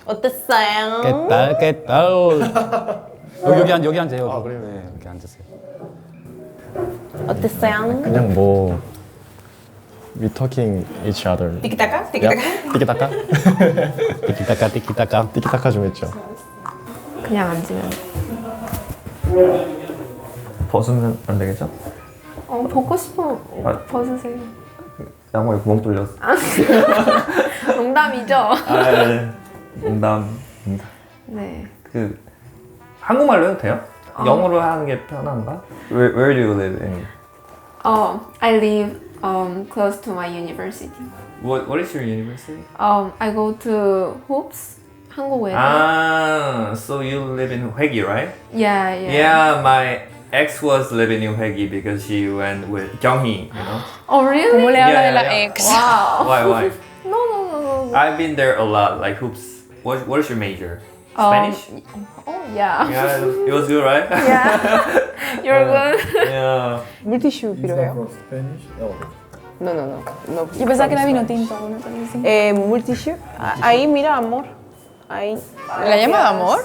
어땠어요? ¿Qué tal? 여기 앉아요. 아, 그래요? 네, 이렇게 앉으세요. 어땠어요? 그냥 뭐 we talking each other. 티키타카? 티키타카? 티키타카. 티키타카 좀 했죠. 그냥 앉으면. 벗으면 안 되겠죠? 벗고 싶으면 벗으세요. 양말에 구멍 뚫렸어. 농담이죠? 네. 농담입니다. 네. 한국말로 해도 돼요? 영어로 하는 게 편한가? Where do you live in? I live close to my university. What is your university? I go to Hoops, 한국 외대. So you live in Hwegi, right? Yeah. Yeah, my ex was living in Hwegi because she went with Gyeonghee, you know? Oh, really? ¿Cómo le habla de la Yeah. ex? Wow. Why? No. I've been there a lot, like Hoops. What is your major? Spanish? Yeah. Yeah, it was good, right? Yeah. You're good. Yeah. 물티슈 필요해요? No. Yo pensaba que era vino tinto. ¿No? Multissue. Ahí, mira, amor. Ahí. ¿La llama de amor?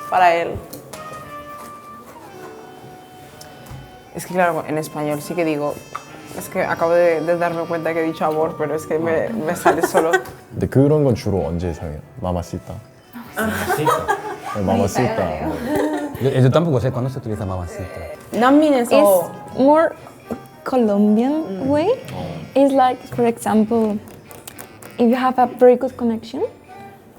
Para él. Es que claro, en español sí que digo... Es que acabo de darme cuenta que he dicho amor, pero es que me sale solo. 근데 그런 건 주로 언제 사용해요? 마마시타. 마마시타. Yo tampoco sé cuándo se utiliza mamacita. It's more Colombian way. It's like, for example, if you have a very good connection,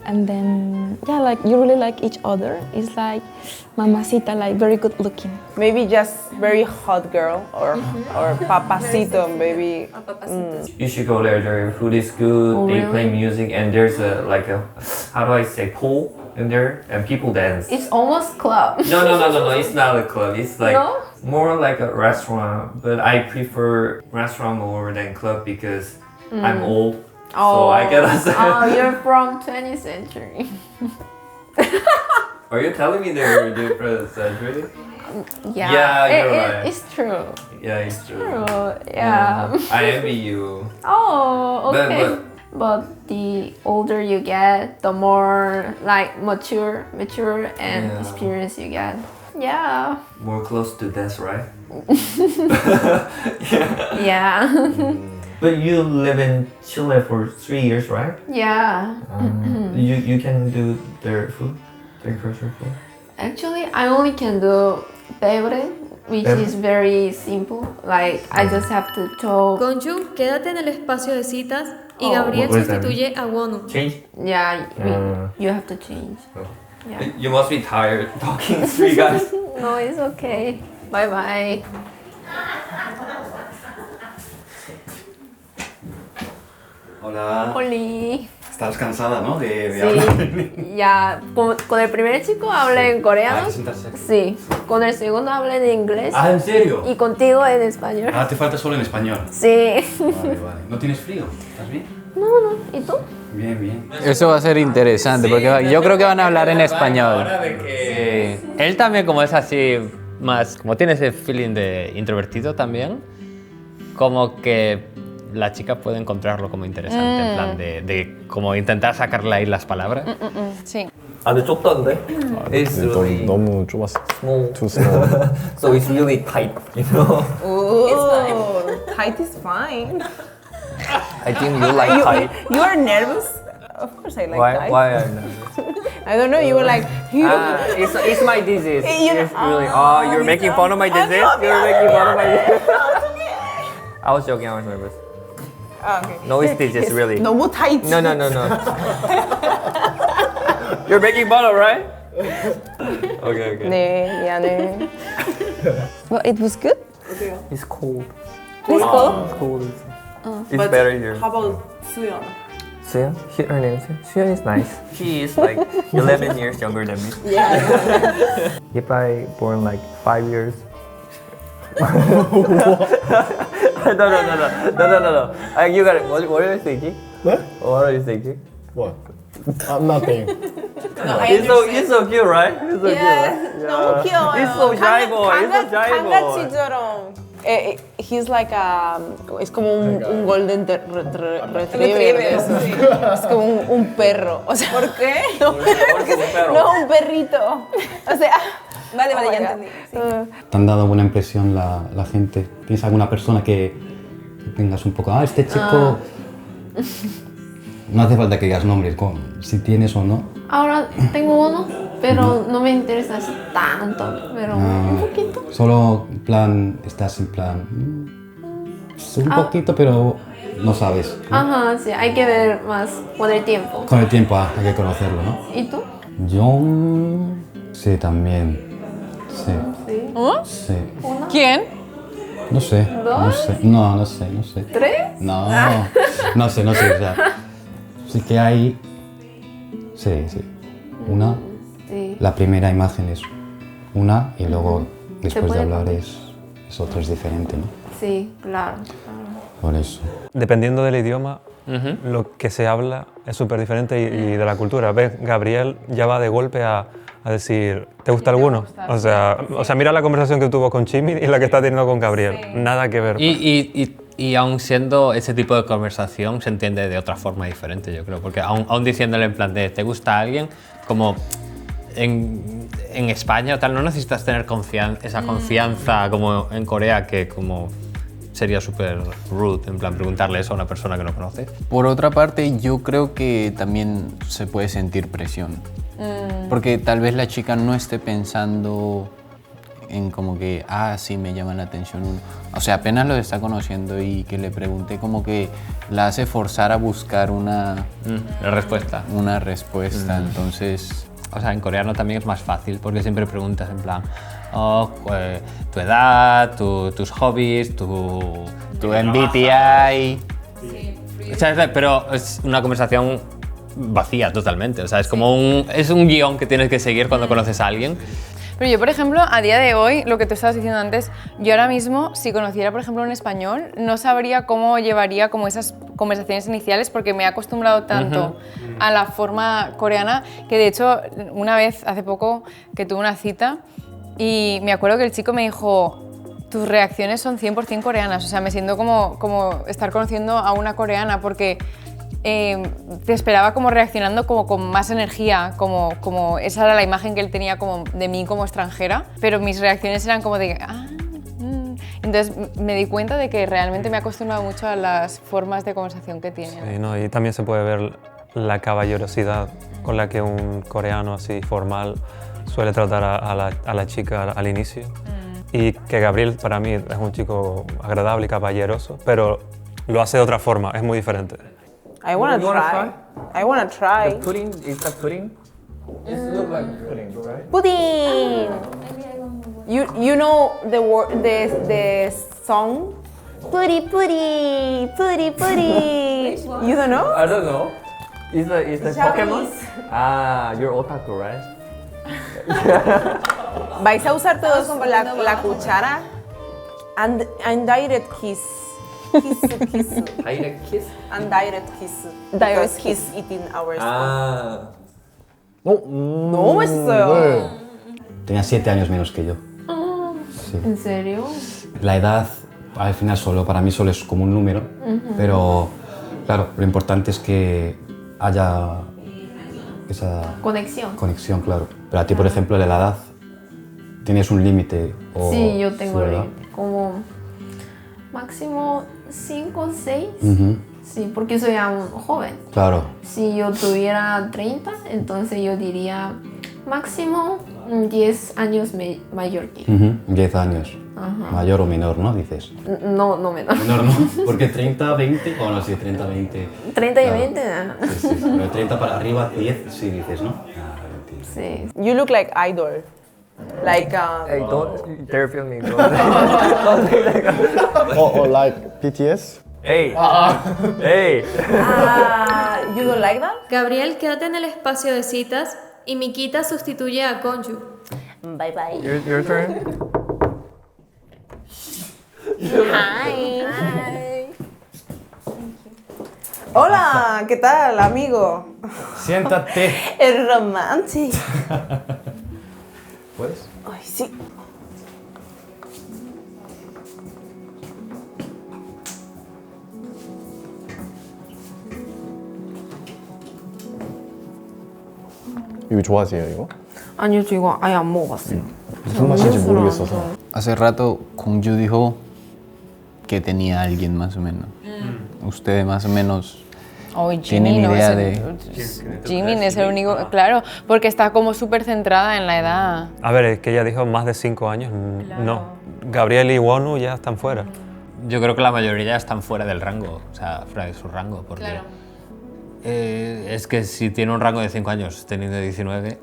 and then like you really like each other, it's like mamacita, like very good looking. Maybe just very hot girl or papacito, maybe. You should go there. Their food is good. They play music, and there's a how do I say, pool in there, and people dance. It's almost club. No. It's not a club. It's like No? more like a restaurant. But I prefer restaurant more than club because I'm old. So I gotta say. You're from 20th century. Are you telling me they're different century? Yeah. Yeah, you're right. It's true. Yeah, it's true. Yeah. I envy you. Oh, okay. But the older you get, the more like mature and Yeah. experience you get. Yeah. more close to death, right? Yeah. But you live in Chile for 3 years, right? Yeah. You can do their food, their kosher food. Actually, I only can do pebre, which is very simple. Like I just have to chop. Gonju, quédate en el espacio de citas y Oh, Gabriel what is that? sustituye a Wonwoo. Change? Yeah, you have to change. Yeah. You must be tired talking 3 guys. No, it's okay. Bye bye. Hola. Oli. Estás cansada, ¿no? De Sí, hablar. ya con el primer chico hablé en coreano. Ah, sentarse. Sí, con el segundo hablé en inglés. Ah, ¿en serio? Y contigo en español. Ah, te falta solo en español. Sí. Vale. ¿No tienes frío? ¿Estás bien? No. ¿Y tú? Bien, bien. Eso va a ser interesante porque yo creo que van a hablar en español. Él también, como es así, más, como tiene ese feeling de introvertido también, como que la chica puede encontrarlo como interesante, en plan de como intentar sacarle ahí las palabras. Sí. 근데 좁던데? It's really 너무 좁았어. small. Too small. So it's really tight, you know? Ooh, tight is fine. I think you like tight. You are nervous? Of course I like tight. Why I'm nervous? I don't know, you were like... It's my disease. You know- It's really, you're making fun of my disease? You're making fun of my disease? I was joking, I was nervous. Okay. No, it's disease, really. 너무 tight. No. You're making fun of, right? Okay. 네, 미안해. But it was good. It's cold. It's cold. It's cold. It's better here. How about 수연? Suyeon? Her name is Suyeon is nice. She is like 11 years younger than me. Yeah. If I born like 5 years. No. You got it. What are you thinking? What? What are you thinking? What? I'm nothing. He's so cute, right? He's so cute, right? 너무 귀여워요. He's so shy boy. He's so shy boy. 강아지처럼. He's like es como un golden retriever. Eso. Es como un perro. O sea, ¿por qué? No, un perrito. O sea, Vale, oh ya my entendí. God. ¿Te han dado buena impresión la gente? ¿Tienes alguna persona que tengas un poco, este chico... No hace falta que digas nombres, si tienes o no. Ahora tengo uno, pero no me interesa tanto, pero un poquito. Solo en plan, estás en plan... un poquito, pero no sabes. ¿No? Ajá, sí, hay que ver más con el tiempo. Con el tiempo hay que conocerlo, ¿no? ¿Y tú? Yo... sí, también. Sí. Sí. ¿Quién? No sé. No sé. No sé. ¿Tres? No. No sé. O sea, sí que hay... Sí. Una. Sí. La primera imagen es una y luego después de puede hablar es otra, es diferente, ¿no? Sí, claro. Por eso. Dependiendo del idioma, lo que se habla es súper diferente y de la cultura. ¿Ves? Gabriel ya va de golpe a decir, ¿te gusta alguno? O sea, mira la conversación que tuvo con Chimi y la que está teniendo con Gabriel. Sí. Nada que ver. Y aún siendo ese tipo de conversación, se entiende de otra forma diferente, yo creo. Porque aún diciéndole en plan de, ¿te gusta alguien? Como en España o tal, no necesitas tener esa confianza como en Corea, que como... sería súper rude, en plan, preguntarle eso a una persona que no conoces. Por otra parte, yo creo que también se puede sentir presión. Porque tal vez la chica no esté pensando en como que, sí, me llama la atención uno. O sea, apenas lo está conociendo y que le pregunte como que la hace forzar a buscar una respuesta. Una respuesta, entonces... O sea, en coreano también es más fácil porque siempre preguntas en plan, tu edad, tus hobbies, tu MBTI. O sea, pero es una conversación vacía totalmente. O sea, es como un guión que tienes que seguir cuando conoces a alguien. Pero yo, por ejemplo, a día de hoy, lo que tú estabas diciendo antes, yo ahora mismo, si conociera, por ejemplo, un español, no sabría cómo llevaría como esas conversaciones iniciales porque me he acostumbrado tanto a la forma coreana que, de hecho, una vez, hace poco, que tuve una cita y me acuerdo que el chico me dijo, tus reacciones son 100% coreanas, o sea, me siento como estar conociendo a una coreana porque... te esperaba como reaccionando como con más energía, como esa era la imagen que él tenía como de mí como extranjera, pero mis reacciones eran como de Entonces me di cuenta de que realmente me he acostumbrado mucho a las formas de conversación que tienen. Sí, ¿no? Y también se puede ver la caballerosidad con la que un coreano así formal suele tratar a la chica al inicio. Y que Gabriel para mí es un chico agradable y caballeroso, pero lo hace de otra forma, es muy diferente. I wanna try. I wanna try. The pudding, is that pudding? It looks like pudding, right? Pudding. You know the song? Puri puri puri puri. You don't know? I don't know. Is the Pokemon? You're otaku, right? ¿Vais a usar todos como la cuchara? Undirected kiss. Kisu. Direct kiss? And direct kiss. Direct Because kiss. he's eating our spoon. Ah. 너무 맛있어요. Tenía 7 años menos que yo. Sí. ¿En serio? La edad, al final, para mí solo es como un número, pero claro, lo importante es que haya esa Conexión. claro. Pero a ti, por ejemplo, la edad, ¿tienes un límite? Sí, yo tengo ¿verdad? como máximo 5 o 6. Ujú. Sí, porque soy aún joven. Claro. Si yo tuviera 30, entonces yo diría máximo 10 años mayor que. 10 años. Ajá. Mayor o menor, ¿no? Dices. No menor. Menor, ¿no? Porque 30, 20, o no, sí, 30, 20. 30 y claro. 20, Sí, sí. Pero de 30 para arriba, 10, sí dices, ¿no? sí. You look like idol. Like Hey, don't dare film me. Or like BTS? Hey. Hey. you don't like that? Gabriel, quédate en el espacio de citas y Mikita sustituye a Konju. Bye bye. Your turn. Hi. Hola, ¿qué tal, amigo? Siéntate. Es romántico. ¿Puedes? Ay, sí. 이거 좋아하세요, 이거? 아니요, 저 이거 아예 안 먹어봤어요. 무슨 맛인지 모르겠어서. Hace rato Kongju dijo que tenía alguien más o menos. Ustedes más o menos Hoy tienen Jimin no idea es de... Jimin es el único, claro, porque está como súper centrada en la edad. A ver, es que ella dijo más de 5 años. No. Gabriel y Wonu ya están fuera. Yo creo que la mayoría están fuera del rango, o sea, fuera de su rango, porque es que si tiene un rango de 5 años teniendo 19...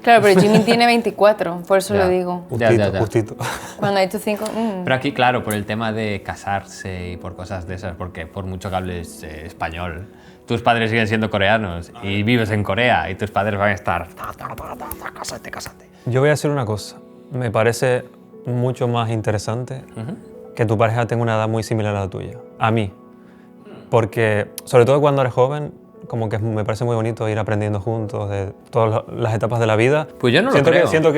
Claro, pero Jimin tiene 24, por eso lo digo. Justito. Cuando ha dicho 5... Pero aquí, claro, por el tema de casarse y por cosas de esas, porque por mucho que hables español, tus padres siguen siendo coreanos y vives en Corea y tus padres van a estar... Cásate, cásate. Yo voy a decir una cosa. Me parece mucho más interesante que tu pareja tenga una edad muy similar a la tuya. A mí. Porque, sobre todo cuando eres joven, como que me parece muy bonito ir aprendiendo juntos de todas las etapas de la vida. Pues yo no lo siento creo. Siento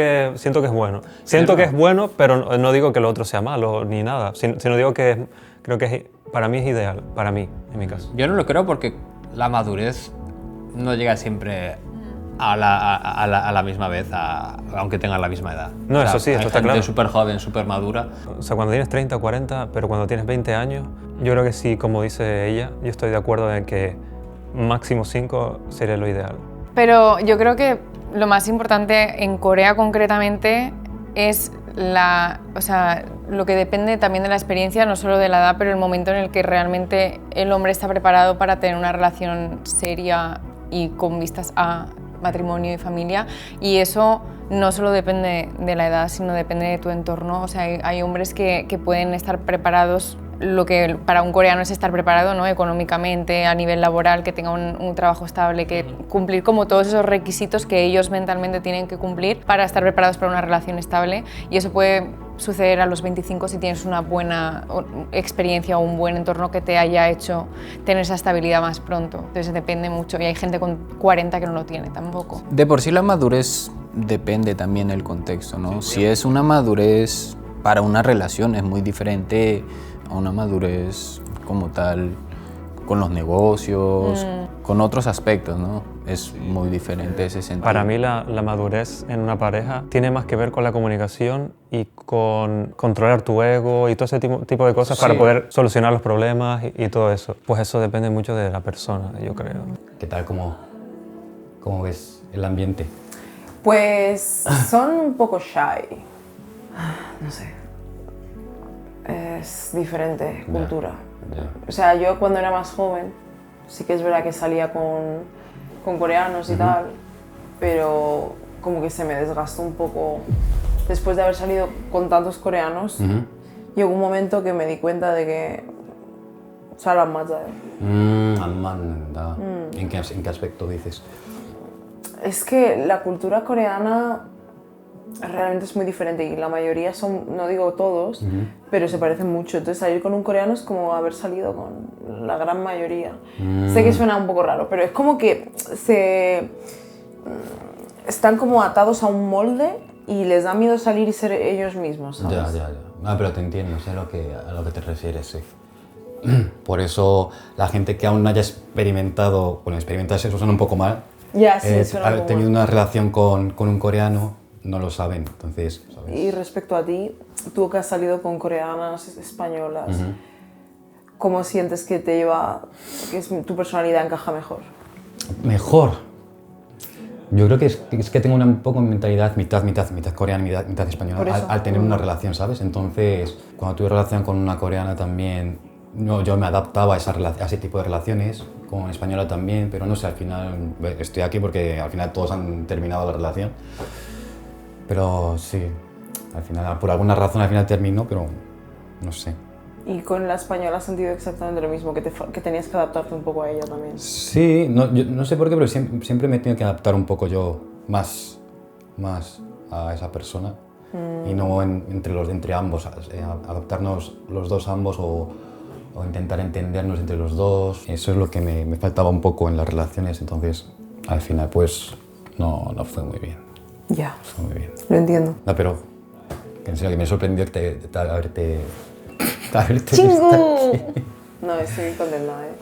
que es bueno. Siento que es bueno, pero no digo que lo otro sea malo ni nada. Sino digo que creo que para mí es ideal, para mí, en mi caso. Yo no lo creo porque la madurez no llega siempre a la misma vez, aunque tengan la misma edad. No, eso sí, esto está claro. Hay gente súper joven, súper madura. O sea, cuando tienes 30 o 40, pero cuando tienes 20 años, yo creo que sí, como dice ella, yo estoy de acuerdo en que máximo 5 sería lo ideal. Pero yo creo que lo más importante en Corea concretamente es lo que depende también de la experiencia, no solo de la edad, pero el momento en el que realmente el hombre está preparado para tener una relación seria y con vistas a matrimonio y familia, y eso no solo depende de la edad, sino depende de tu entorno. O sea, hay hombres que pueden estar preparados, lo que para un coreano es estar preparado, ¿no? Económicamente, a nivel laboral, que tenga un trabajo estable, que cumplir como todos esos requisitos que ellos mentalmente tienen que cumplir para estar preparados para una relación estable, y eso puede suceder a los 25 si tienes una buena experiencia o un buen entorno que te haya hecho tener esa estabilidad más pronto. Entonces depende mucho, y hay gente con 40 que no lo tiene tampoco. De por sí la madurez depende también del contexto, ¿no? Si es una madurez para una relación es muy diferente a una madurez como tal con los negocios, con otros aspectos, ¿no? Es muy diferente ese sentido. Para mí la madurez en una pareja tiene más que ver con la comunicación y con controlar tu ego y todo ese tipo de cosas para poder solucionar los problemas y todo eso. Pues eso depende mucho de la persona, yo creo. ¿Qué tal? ¿Cómo ves el ambiente? Pues son un poco shy. No sé. Es diferente cultura. O sea, yo cuando era más joven, sí que es verdad que salía con coreanos y tal, pero como que se me desgastó un poco. Después de haber salido con tantos coreanos, llegó un momento que me di cuenta de que 잘 안 맞아요. 안 맞는다. ¿En qué aspecto dices? Es que la cultura coreana realmente es muy diferente y la mayoría son, no digo todos, pero se parecen mucho. Entonces salir con un coreano es como haber salido con la gran mayoría. Sé que suena un poco raro, pero es como que están como atados a un molde y les da miedo salir y ser ellos mismos, ¿sabes? Ya. Ah, pero te entiendo, sé a lo que te refieres, sí. Por eso la gente que aún no haya experimentado, bueno, experimentar sexo suena un poco mal. Ya, sí, suena un haber poco tenido mal. una relación con un coreano, no lo saben, entonces, ¿sabes? Y respecto a ti, tú que has salido con coreanas, españolas, ¿cómo sientes que te lleva, que tu personalidad encaja mejor? Mejor. Yo creo que es que tengo un poco mentalidad mitad coreana, mitad española, al tener una relación, ¿sabes? Entonces, cuando tuve relación con una coreana también, yo me adaptaba a ese tipo de relaciones, con española también, pero no sé, al final estoy aquí porque al final todos han terminado la relación. Pero sí, al final, por alguna razón al final terminó, pero no sé. Y con la española has sentido exactamente lo mismo, que tenías que adaptarte un poco a ella también. Sí, yo no sé por qué, pero siempre me he tenido que adaptar un poco yo más a esa persona y no entre ambos, adaptarnos los dos ambos o intentar entendernos entre los dos. Eso es lo que me faltaba un poco en las relaciones, entonces al final pues no fue muy bien. Ya, fue muy bien. Lo entiendo. No, pero en serio que me sorprendió haberte ¡Chingu! visto aquí. No, estoy contenta, ¿eh?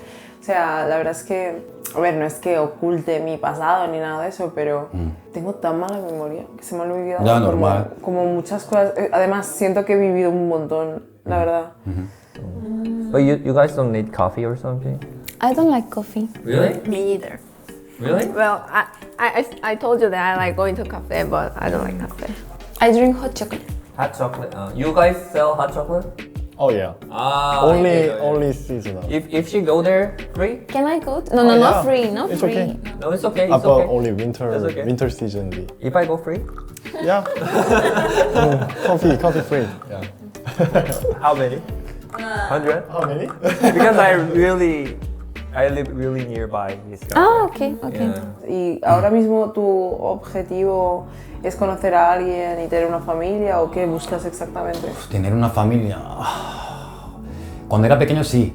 O sea, la verdad es que, a ver, no es que oculte mi pasado ni nada de eso, pero tengo tan mala memoria que se me han olvidado Ya, normal. como muchas cosas. Además, siento que he vivido un montón, la verdad. But you guys don't need coffee or something? I don't like coffee. Really? Me either. Really? Well, I told you that I like going to cafe, but I don't like cafe. I drink hot chocolate. Hot chocolate. You guys sell hot chocolate? Oh yeah. Ah. Only seasonal. If she go there, free? Can I go? No, not free, not It's free. okay. No, it's okay. But It's okay. only winter It's okay. winter season. If I go free? Yeah. Coffee free. Yeah. How many? 100? How many? Because I live really nearby this guy. Ah, okay. Yeah. ¿Y ahora mismo tu objetivo es conocer a alguien y tener una familia o qué buscas exactamente? Tener una familia. Cuando era pequeño sí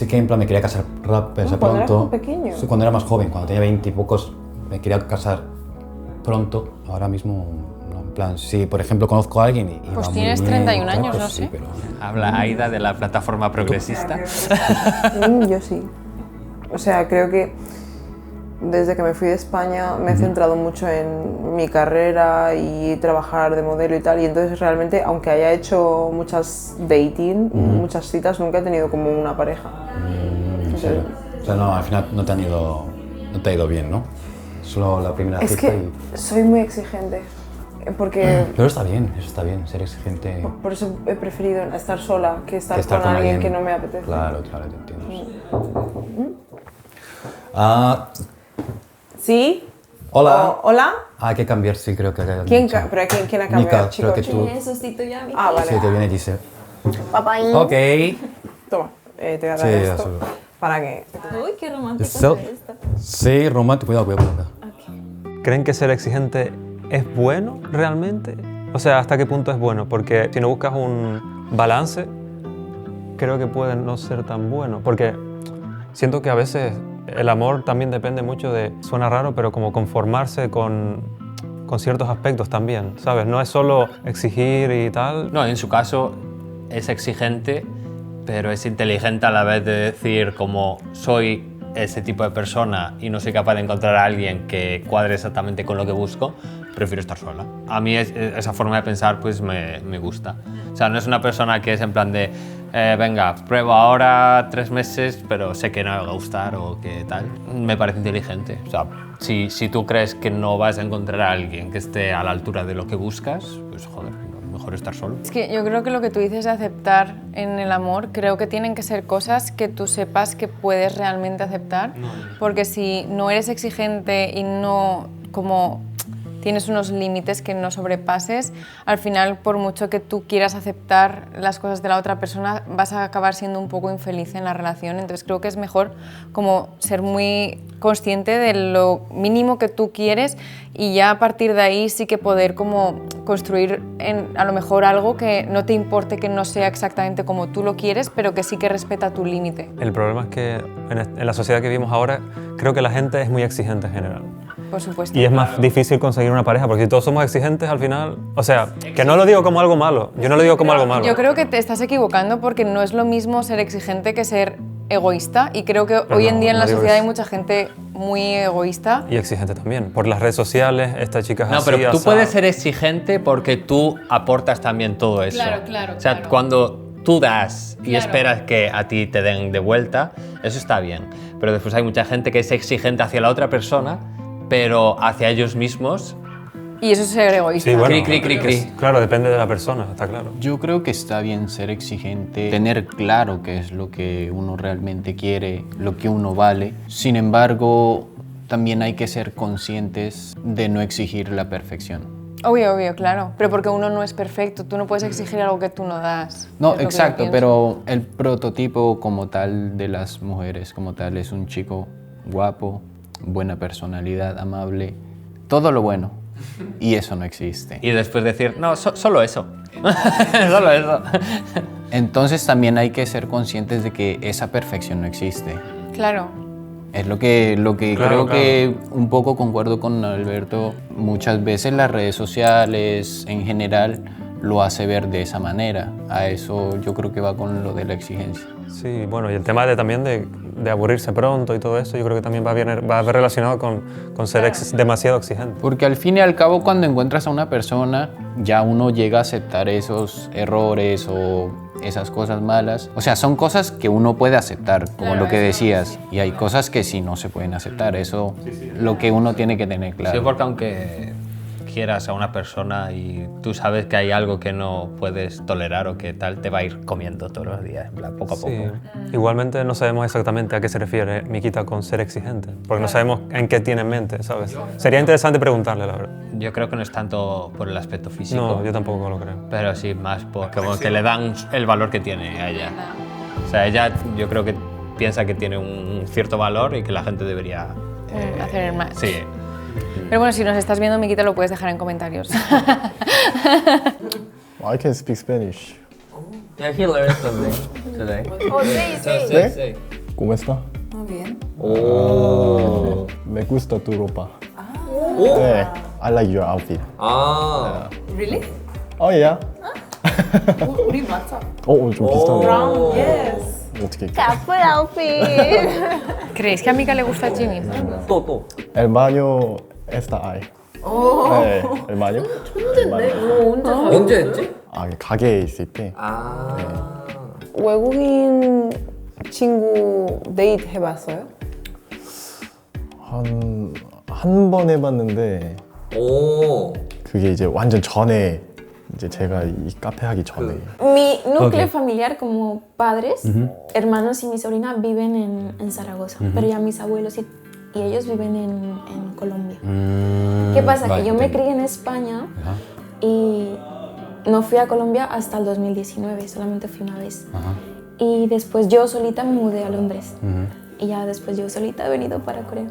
que en plan me quería casar rápido, ¿Cuando eras pronto. pequeño? Sí, cuando era más joven, cuando tenía 20 y pocos me quería casar pronto. Ahora mismo, no, en plan, si por ejemplo conozco a alguien y Pues va tienes muy bien, 31 claro, años, pues no sí, sé. pero... Habla Aida de la plataforma progresista. Yo sí. O sea, creo que desde que me fui de España me he centrado mucho en mi carrera y trabajar de modelo y tal, y entonces realmente, aunque haya hecho muchas dating, muchas citas, nunca he tenido como una pareja. en serio. O sea, no, al final no te ha ido bien, ¿no? Solo la primera Es cita que y... soy muy exigente, porque Pero eso está bien, ser exigente. por eso he preferido estar sola que estar, Que estar con alguien que no me apetece. Claro, te entiendo. Ah, ¿Sí? hola. ¿Hola? Hay que cambiar, sí, creo que hay que ¿Quién, cambiar. pero quién ha cambiado, Mica, chicos? creo que tú. Sustituye a mi Ah, vale. Sí, te viene Giselle. Papá. Ok. Toma, te voy a dar Sí, esto azul. para que... Uy, qué romántico So- es esto. Sí, romántico, cuidado. ¿Creen que ser exigente es bueno realmente? O sea, ¿hasta qué punto es bueno? Porque si no buscas un balance, creo que puede no ser tan bueno. Porque siento que a veces el amor también depende mucho de, suena raro, pero como conformarse con ciertos aspectos también, ¿sabes? No es solo exigir y tal. No, en su caso es exigente, pero es inteligente a la vez de decir como soy ese tipo de persona y no soy capaz de encontrar a alguien que cuadre exactamente con lo que busco, prefiero estar sola. A mí esa forma de pensar pues me gusta. O sea, no es una persona que es en plan de venga, pruebo ahora 3 meses, pero sé que no me va a gustar o que tal. Me parece inteligente. O sea, si tú crees que no vas a encontrar a alguien que esté a la altura de lo que buscas, pues joder, mejor estar solo. Es que yo creo que lo que tú dices de aceptar en el amor, creo que tienen que ser cosas que tú sepas que puedes realmente aceptar, porque si no eres exigente y no como tienes unos límites que no sobrepases, al final, por mucho que tú quieras aceptar las cosas de la otra persona, vas a acabar siendo un poco infeliz en la relación. Entonces creo que es mejor como ser muy consciente de lo mínimo que tú quieres y ya a partir de ahí sí que poder como construir a lo mejor algo que no te importe que no sea exactamente como tú lo quieres, pero que sí que respeta tu límite. El problema es que en la sociedad que vivimos ahora, creo que la gente es muy exigente en general. Por supuesto. Y es más difícil conseguir una pareja, porque si todos somos exigentes al final... O sea, que no lo digo como algo malo, yo no lo digo como algo malo. Yo creo que te estás equivocando porque no es lo mismo ser exigente que ser egoísta y creo que hoy en día en la sociedad hay mucha gente muy egoísta. Y exigente también, por las redes sociales, esta chica es No, así, pero tú asá. puedes ser exigente porque tú aportas también todo eso. Claro, O sea, cuando tú das y Claro. esperas que a ti te den de vuelta, eso está bien. Pero después hay mucha gente que es exigente hacia la otra persona, pero hacia ellos mismos. Y eso es ser egoísta. Sí, bueno, Cri. claro, depende de la persona, está claro. Yo creo que está bien ser exigente, tener claro qué es lo que uno realmente quiere, lo que uno vale. Sin embargo, también hay que ser conscientes de no exigir la perfección. Obvio, claro. Pero porque uno no es perfecto, tú no puedes exigir algo que tú no das. No, Es lo que yo exacto, pienso. pero el prototipo como tal de las mujeres como tal es un chico guapo, buena personalidad, amable, todo lo bueno. Y eso no existe. Y después decir, no, solo eso. Solo eso. Entonces también hay que ser conscientes de que esa perfección no existe. Claro. Es lo que Claro, creo que un poco concuerdo con Alberto. Muchas veces las redes sociales en general lo hace ver de esa manera. A eso yo creo que va con lo de la exigencia. Sí, bueno, y el tema también de aburrirse pronto y todo eso, yo creo que también va relacionado con ser demasiado exigente. Porque al fin y al cabo cuando encuentras a una persona ya uno llega a aceptar esos errores o esas cosas malas. O sea, son cosas que uno puede aceptar, como lo que decías. Y hay cosas que sí no se pueden aceptar. Eso lo que uno tiene que tener claro. Sí, porque aunque quieras a una persona y tú sabes que hay algo que no puedes tolerar o que tal, te va a ir comiendo todos los días, en plan, poco a poco. Sí. Igualmente no sabemos exactamente a qué se refiere Miquita con ser exigente, porque no sabemos en qué tiene en mente, ¿sabes? Sería interesante preguntarle, la verdad. Yo creo que no es tanto por el aspecto físico. No, yo tampoco lo creo. Pero sí más por como que le dan el valor que tiene a ella. O sea, ella yo creo que piensa que tiene un cierto valor y que la gente debería... hacer el match. Sí. Pero bueno, si nos estás viendo, Miquita, lo puedes dejar en comentarios. I can speak Spanish. Yeah, he learned something today. Oh, sí. ¿Cómo está? Muy bien. Oh. Me gusta tu ropa. Yeah, I like your outfit. Ah. Really? Oh yeah. 우리 맞아. 좀 비슷하네. Brown, yes. 어떻게? Couple outfit. ¿Creéis que a Mika le gusta Jimmy? El baño está ahí. 네, el baño. 언제 했지? 가게에 있을 때. 외국인 친구 데이트 해봤어요? 한 번 해봤는데. 오. 그게 이제 완전 전에 이제 제가 이 카페 하기 전에. Mi núcleo Okay. familiar como padres, Ujú. hermanos y mi sobrina viven en Zaragoza, Ujú. pero ya mis abuelos y ellos viven en Colombia. ¿Qué pasa? vale, Que yo me entiendo. crié en España y no fui a Colombia hasta el 2019, solamente fui una vez. Y después yo solita me mudé a Londres. Y ya después yo solita he venido para Corea.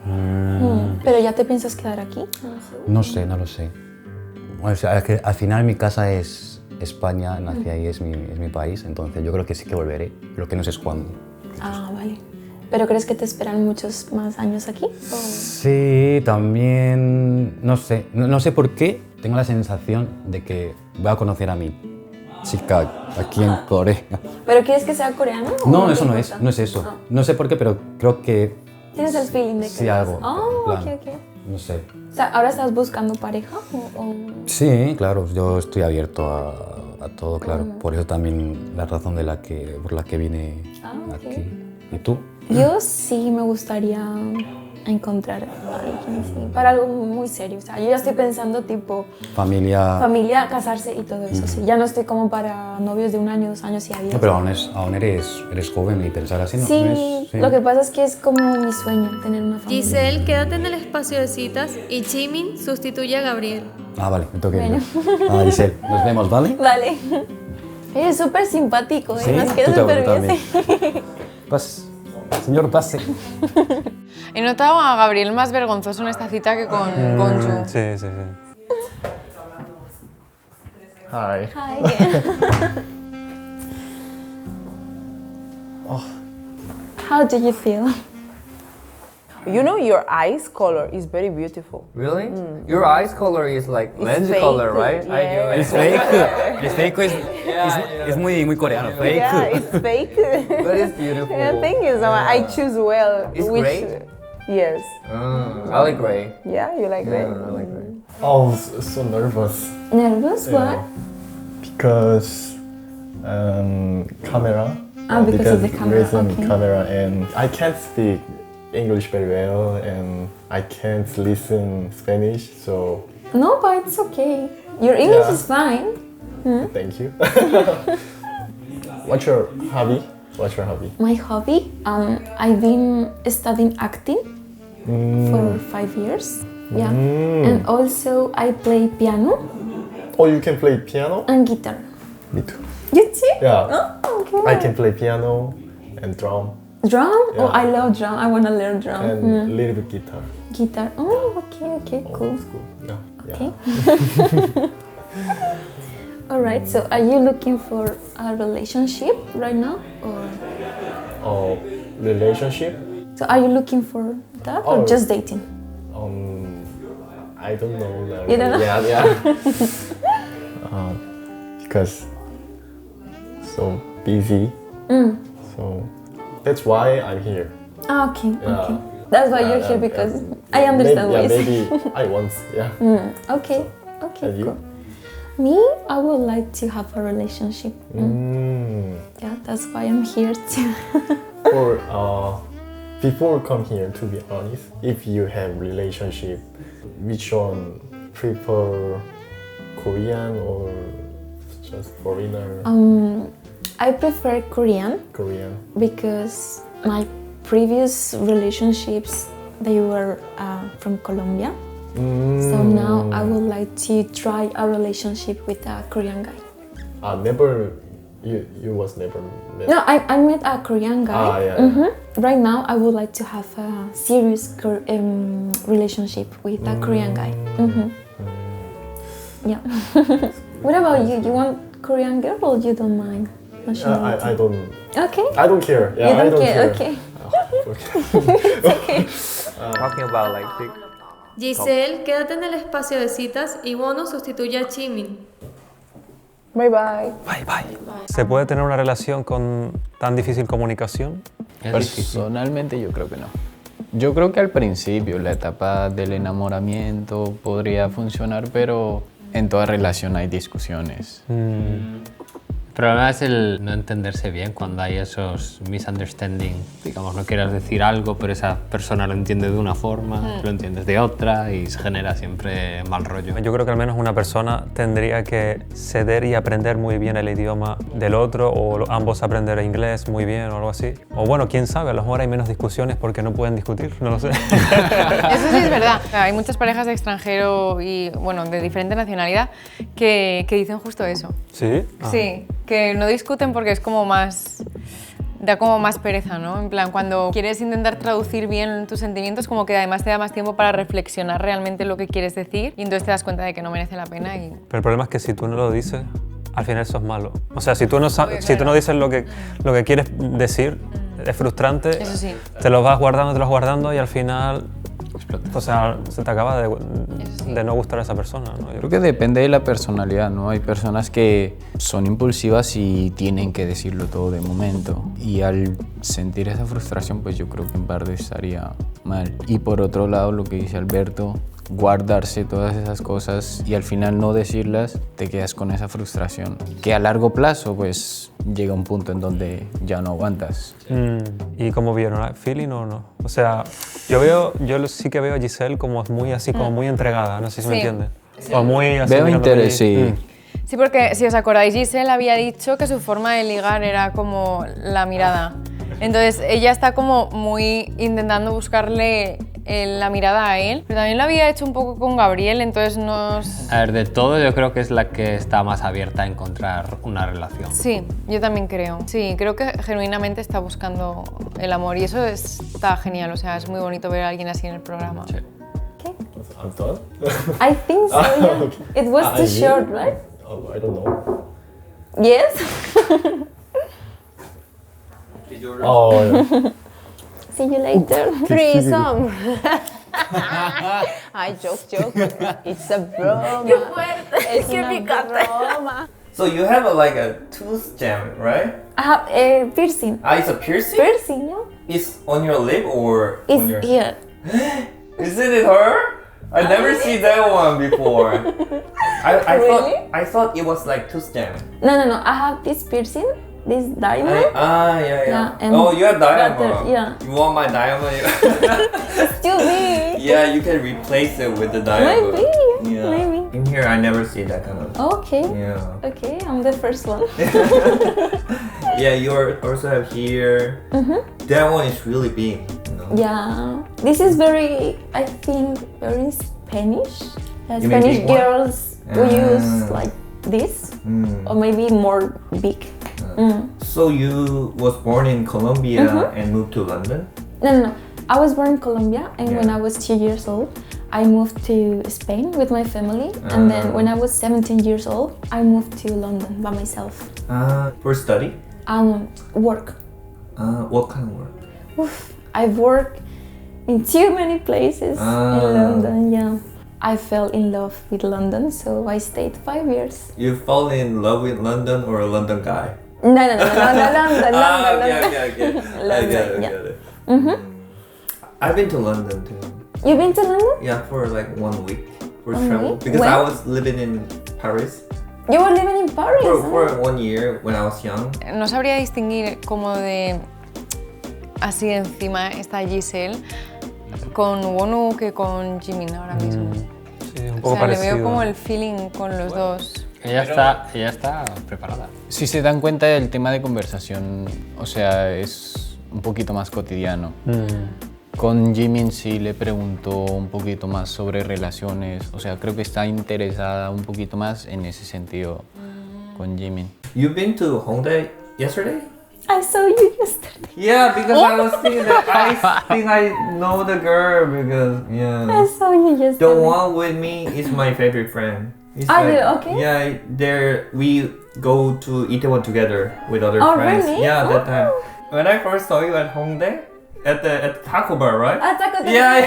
¿Pero ya te piensas quedar aquí? No sé, no lo sé. O sea, es que al final mi casa es España, nací ahí, es mi país, entonces yo creo que sí que volveré, lo que no sé es cuándo. Ah, vale. ¿Pero crees que te esperan muchos más años aquí? ¿O? Sí, también, no sé, no sé por qué, tengo la sensación de que voy a conocer a mi chica aquí en Corea. ¿Pero quieres que sea coreano? o No, te eso no importa? es eso. Ah. No sé por qué, pero creo que ¿Tienes el feeling de que sí, algo. Oh, en plan, ok. No sé. O sea, ¿ahora estás buscando pareja o...? Sí, claro, yo estoy abierto a todo, claro. Por eso también la razón por la que vine ok. aquí. ¿Y tú? Yo sí me gustaría a encontrar a alguien, sí, para algo muy serio. O sea, yo ya estoy pensando tipo Familia. casarse y todo eso. Sí, ya no estoy como para novios de 1 año, 2 años y adiós. No, pero aún eres joven y pensar así, ¿no? Sí, No es- sí. lo que pasa es que es como mi sueño tener una familia. Giselle, quédate en el espacio de citas y Jimin sustituye a Gabriel. Ah, vale, me toca ir. Bueno. Ah, Giselle, nos vemos, ¿vale? Vale. Es súper simpático, Sí, nos tú queda súper también. bien. Pase. Señor, pase. He notado a Gabriel más vergonzoso en esta cita que con Gonju. Sí, sí, sí. Hi. How do you feel? You know, your eyes color is very beautiful. Really? Your eyes color is like lens fake. color, right? Yeah. Es fake. Es fake, es muy coreano. Fake. Yeah, it's fake. But it's beautiful. Yeah, thank you so much. I choose well. It's gray? Yes. I like gray. Yeah, you like that? I like gray. Oh, so nervous. Nervous? Yeah. Why? Because camera. Ah, because of the camera, reason okay. camera, and I can't speak English very well, and I can't listen Spanish, so No, but it's okay. Your English Yeah. is fine. thank you. What's your hobby? What's your hobby? My hobby, I've been studying acting for 5 years. Yeah. And also I play piano Oh, you can play piano? and guitar. Me too. You too? Yeah. Oh, okay. I can play piano and drum Drum? Oh, Yeah. I love drum. I want to learn drum. and a little bit guitar. Guitar. Oh, okay, cool. It's cool. Yeah. Okay. All right. So, are you looking for a relationship right now, or Oh, relationship? so are you looking for that, or Oh. just dating? I don't know. You don't know? Yeah. Because so busy. So that's why I'm here. Ah, okay. Yeah. Okay. That's why you're here because I understand why. Maybe I want. Yeah. Okay. Okay. And you? Cool. Me, I would like to have a relationship. Yeah, that's why I'm here too. Or before come here, to be honest, if you have relationship, which one prefer Korean or just foreigner? I prefer Korean Korean. because my previous relationships they were from Colombia. So now I would like to try a relationship with a Korean guy. Never. You was never met. No, I met a Korean guy. Yeah. Right now, I would like to have a serious relationship with a Korean guy. Yeah. What about you? You want Korean girl or you don't mind nationality? I don't. Okay. I don't care. Yeah, You I don't don't care. care. Okay. Talking about like big Giselle, quédate en el espacio de citas y Wono sustituye a Jimin. Bye bye. ¿Se puede tener una relación con tan difícil comunicación? Personalmente yo creo que no. Yo creo que al principio, la etapa del enamoramiento podría funcionar, pero en toda relación hay discusiones. El problema es el no entenderse bien cuando hay esos misunderstanding. Digamos, no quieras decir algo, pero esa persona lo entiende de una forma, tú lo entiendes de otra y se genera siempre mal rollo. Yo creo que al menos una persona tendría que ceder y aprender muy bien el idioma del otro, o ambos aprender inglés muy bien o algo así. O bueno, quién sabe, a lo mejor hay menos discusiones porque no pueden discutir, no lo sé. Eso sí es verdad. Hay muchas parejas de extranjero y, bueno, de diferente nacionalidad que dicen justo eso. ¿Sí? Ah. Sí, que no discuten porque es como más... da como más pereza, ¿no? En plan, cuando quieres intentar traducir bien tus sentimientos, como que además te da más tiempo para reflexionar realmente lo que quieres decir y entonces te das cuenta de que no merece la pena y... Pero el problema es que si tú no lo dices, al final eso es malo. O sea, si tú no, si tú no dices lo que quieres decir, es frustrante. Eso sí. Te lo vas guardando y al final... O sea, se te acaba de no gustar a esa persona, ¿no? Creo que depende de la personalidad, ¿no? Hay personas que son impulsivas y tienen que decirlo todo de momento. Y al sentir esa frustración, pues yo creo que en parte estaría mal. Y por otro lado, lo que dice Alberto, guardarse todas esas cosas y al final no decirlas, te quedas con esa frustración. Que a largo plazo, pues llega un punto en donde ya no aguantas. ¿Y cómo vieron? ¿Feeling o no? O sea, yo sí que veo a Giselle como muy así, como muy entregada, no sé si me entiendes. O muy así. Veo interés, sí. Sí, porque si os acordáis, Giselle había dicho que su forma de ligar era como la mirada. Entonces ella está como muy intentando buscarle la mirada a él, pero también lo había hecho un poco con Gabriel, entonces nos... A ver, de todo yo creo que es la que está más abierta a encontrar una relación. Sí, yo también creo. Sí, creo que genuinamente está buscando el amor y eso está genial, o sea, es muy bonito ver a alguien así en el programa. Sí. Anton? I think so, yeah. Okay. It was too short, right? Oh, I don't know. Yes? Oh, yeah. See you later. Threesome. Ay, joke. It's a broma. Qué fuerte. Es Qué broma. So you have like a tooth gem, right? I have a piercing. Ah, it's a piercing? Piercing, yeah. It's on your lip or on It's your... here. Isn't it her? I never seen that one before. Really? I thought it was like tooth gem. No. I have this piercing, this diamond. Yeah. and Oh, you have diamond. butter, yeah. You want my diamond? It's too big. Yeah, you can replace it with the diamond. Maybe. Yeah. Maybe. In here, I never see that kind of. Okay. Yeah. Okay, I'm the first one. Yeah, you also have here. That one is really big. You know? Yeah. This is very, I think, very Spanish. You mean Spanish big one? girls who use like this, or maybe more big. So you was born in Colombia and moved to London? No. I was born in Colombia, and when Yeah. I was 2 years old, I moved to Spain with my family. And then when I was 17 years old, I moved to London by myself. For study? Work. What kind of work? Oof, I've worked in too many places in London, yeah. I fell in love with London, so I stayed 5 years. You fall in love with London or a London guy? No, London. Okay. London, I get it. I've been to London too. You've been to London? Yeah, for like 1 week for One travel. week? Because When? I was living in Paris You were living in Paris? for 1 year when I was young. No sabría distinguir como de así encima está Giselle con Wonu que con Jimin ahora mismo. Sí, un O poco sea, le parecido. veo como el feeling con los dos. Ella está preparada. Si se dan cuenta del tema de conversación, o sea, es un poquito más cotidiano. Con Jimin sí le pregunto un poquito más sobre relaciones, o sea, creo que está interesada un poquito más en ese sentido con Jimin. You've been to Hongdae yesterday? I saw you yesterday. Yeah, because I was thinking that I think I know the girl because I saw you yesterday. the one with me is my favorite friend. It's Okay. Yeah, there we go to Itaewon together with other Oh, friends. really? Yeah, that time. When I first saw you at Hongdae, at the taco bar, right? Taco Bell. Yeah.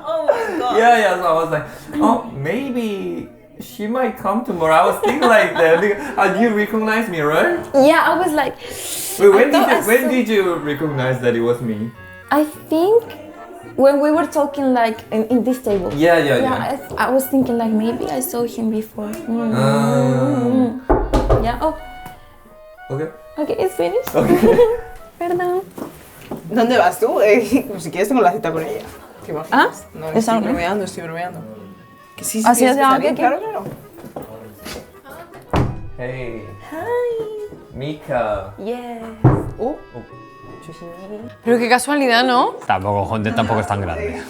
Oh my god. Yeah. So I was like, oh, maybe she might come tomorrow. I was thinking like that. Because, you recognize me, right? Yeah, I was like. Wait, when I did you recognize that it was me? I think when we were talking like in this table. Yeah. I was thinking like maybe I saw him before. Yeah. Oh. Okay. Okay, it's finished. Okay. Perdón. ¿Dónde vas tú? Si quieres tengo la cita con ella. ¿Te imaginas? No, estoy bromeando. Que sí, Así quieres es, estar ahí, ok. claro. Hey. Hi. Mika. Yes. Pero qué casualidad, ¿no? Tampoco Honda tampoco es tan grande.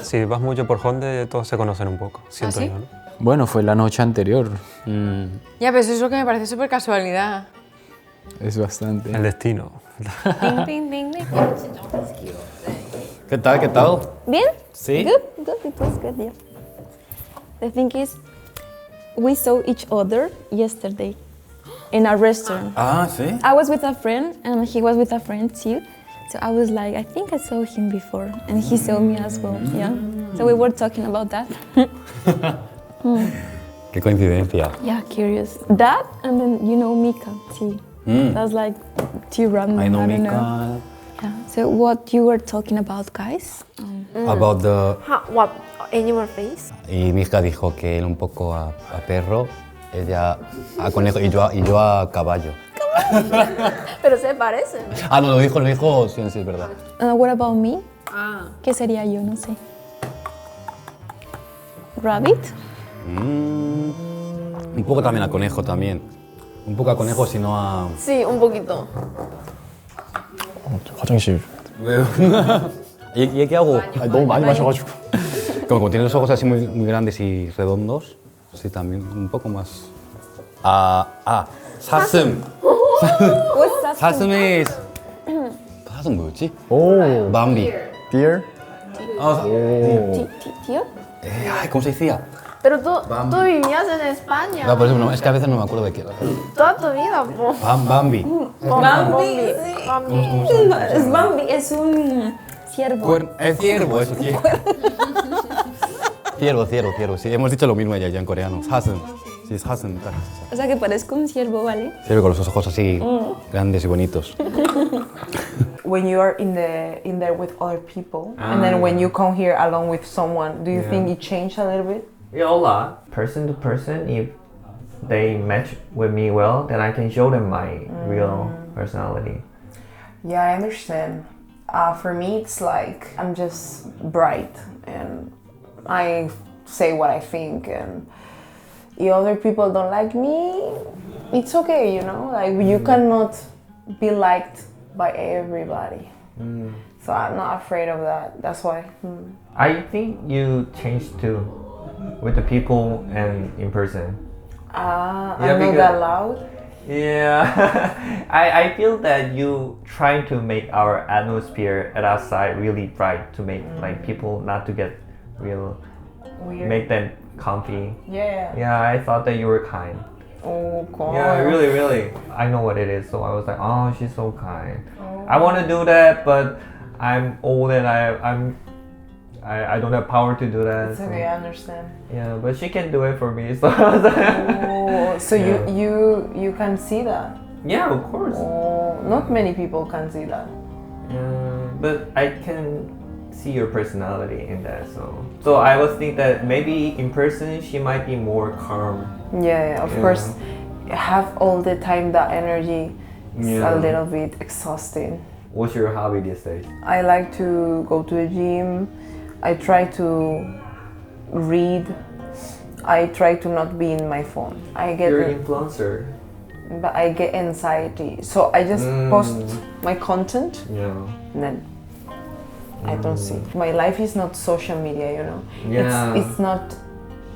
Si vas mucho por Honda, todos se conocen un poco, siento ¿sí? yo, ¿no? Bueno, fue la noche anterior. Ya, pero eso es lo que me parece súper casualidad. Es bastante. El destino. Ding, ding, ding, ding. ¿Qué tal? Bien? Sí. Good. It was good, yeah. The thing is, we saw each other yesterday in a restaurant. Ah, sí. I was with a friend and he was with a friend too. So I was like, I think I saw him before and he saw me as well, yeah. So we were talking about that. Qué coincidencia. Yeah, curious. That and then you know Mika too. That's like too random. I know don't Mika. Yeah. So what you were talking about, guys? About the... What animal face? Y Mika dijo que él un poco a perro, ella a conejo y yo a caballo. Pero se parecen. Ah, no, lo dijo, sí, es verdad. What about me? Ah. ¿Qué sería yo? No sé. Rabbit. Un poco también a conejo también. Un poco a conejo, sino a... Sí, un poquito. 화장실. 왜요? ¿Y qué hago? 너무 많이 마셔가지고. Como tiene los ojos así muy grandes y redondos, sí, también un poco más... 사슴. What's that? 사슴 es... 사슴 뭐였지? 오. 밤비. Deer. ¿Tío? Ay, ¿cómo se decía? Pero tú vivías en España. No, por eso no, es que a veces no me acuerdo de qué era. Toda tu vida, po. Bambi. Bambi. Es Bambi, es un ciervo. Es ciervo, eso, ciervo. Sí, hemos dicho lo mismo ya en coreano. 사슴. Sí, 사슴. O sea que parezco un ciervo, ¿vale? Ciervo con los ojos así grandes y bonitos. When you are in there with other people, and then when you come here along with someone, do you think it changed a little bit? Yeah, a lot. Person to person, if they match with me well, then I can show them my real personality. Yeah, I understand. For me, it's like I'm just bright and I say what I think, and if other people don't like me, it's okay, you know? Like, you cannot be liked by everybody. So I'm not afraid of that. That's why. I think you changed too, with the people and in person. I'm not that loud. Yeah, I feel that you trying to make our atmosphere at outside really bright to make like people not to get real Weird. Make them comfy. Yeah. Yeah, I thought that you were kind. Oh God. Yeah, really. I know what it is, so I was like, oh, she's so kind. I want to do that, but I'm old and I don't have power to do that. It's okay, I understand. Yeah, but she can do it for me, so I was like, Oh, so Yeah. you can see that? Yeah, of course. Oh, not many people can see that. Yeah, but I can see your personality in that, so I was thinking that maybe in person she might be more calm. Yeah, of course. Have all the time that energy is Yeah. a little bit exhausting. What's your hobby these days? I like to go to the gym. I try to read. I try to not be in my phone. You're an influencer. But I get anxiety, so I just post my content, Yeah. and then I don't see. My life is not social media, you know. Yeah. It's not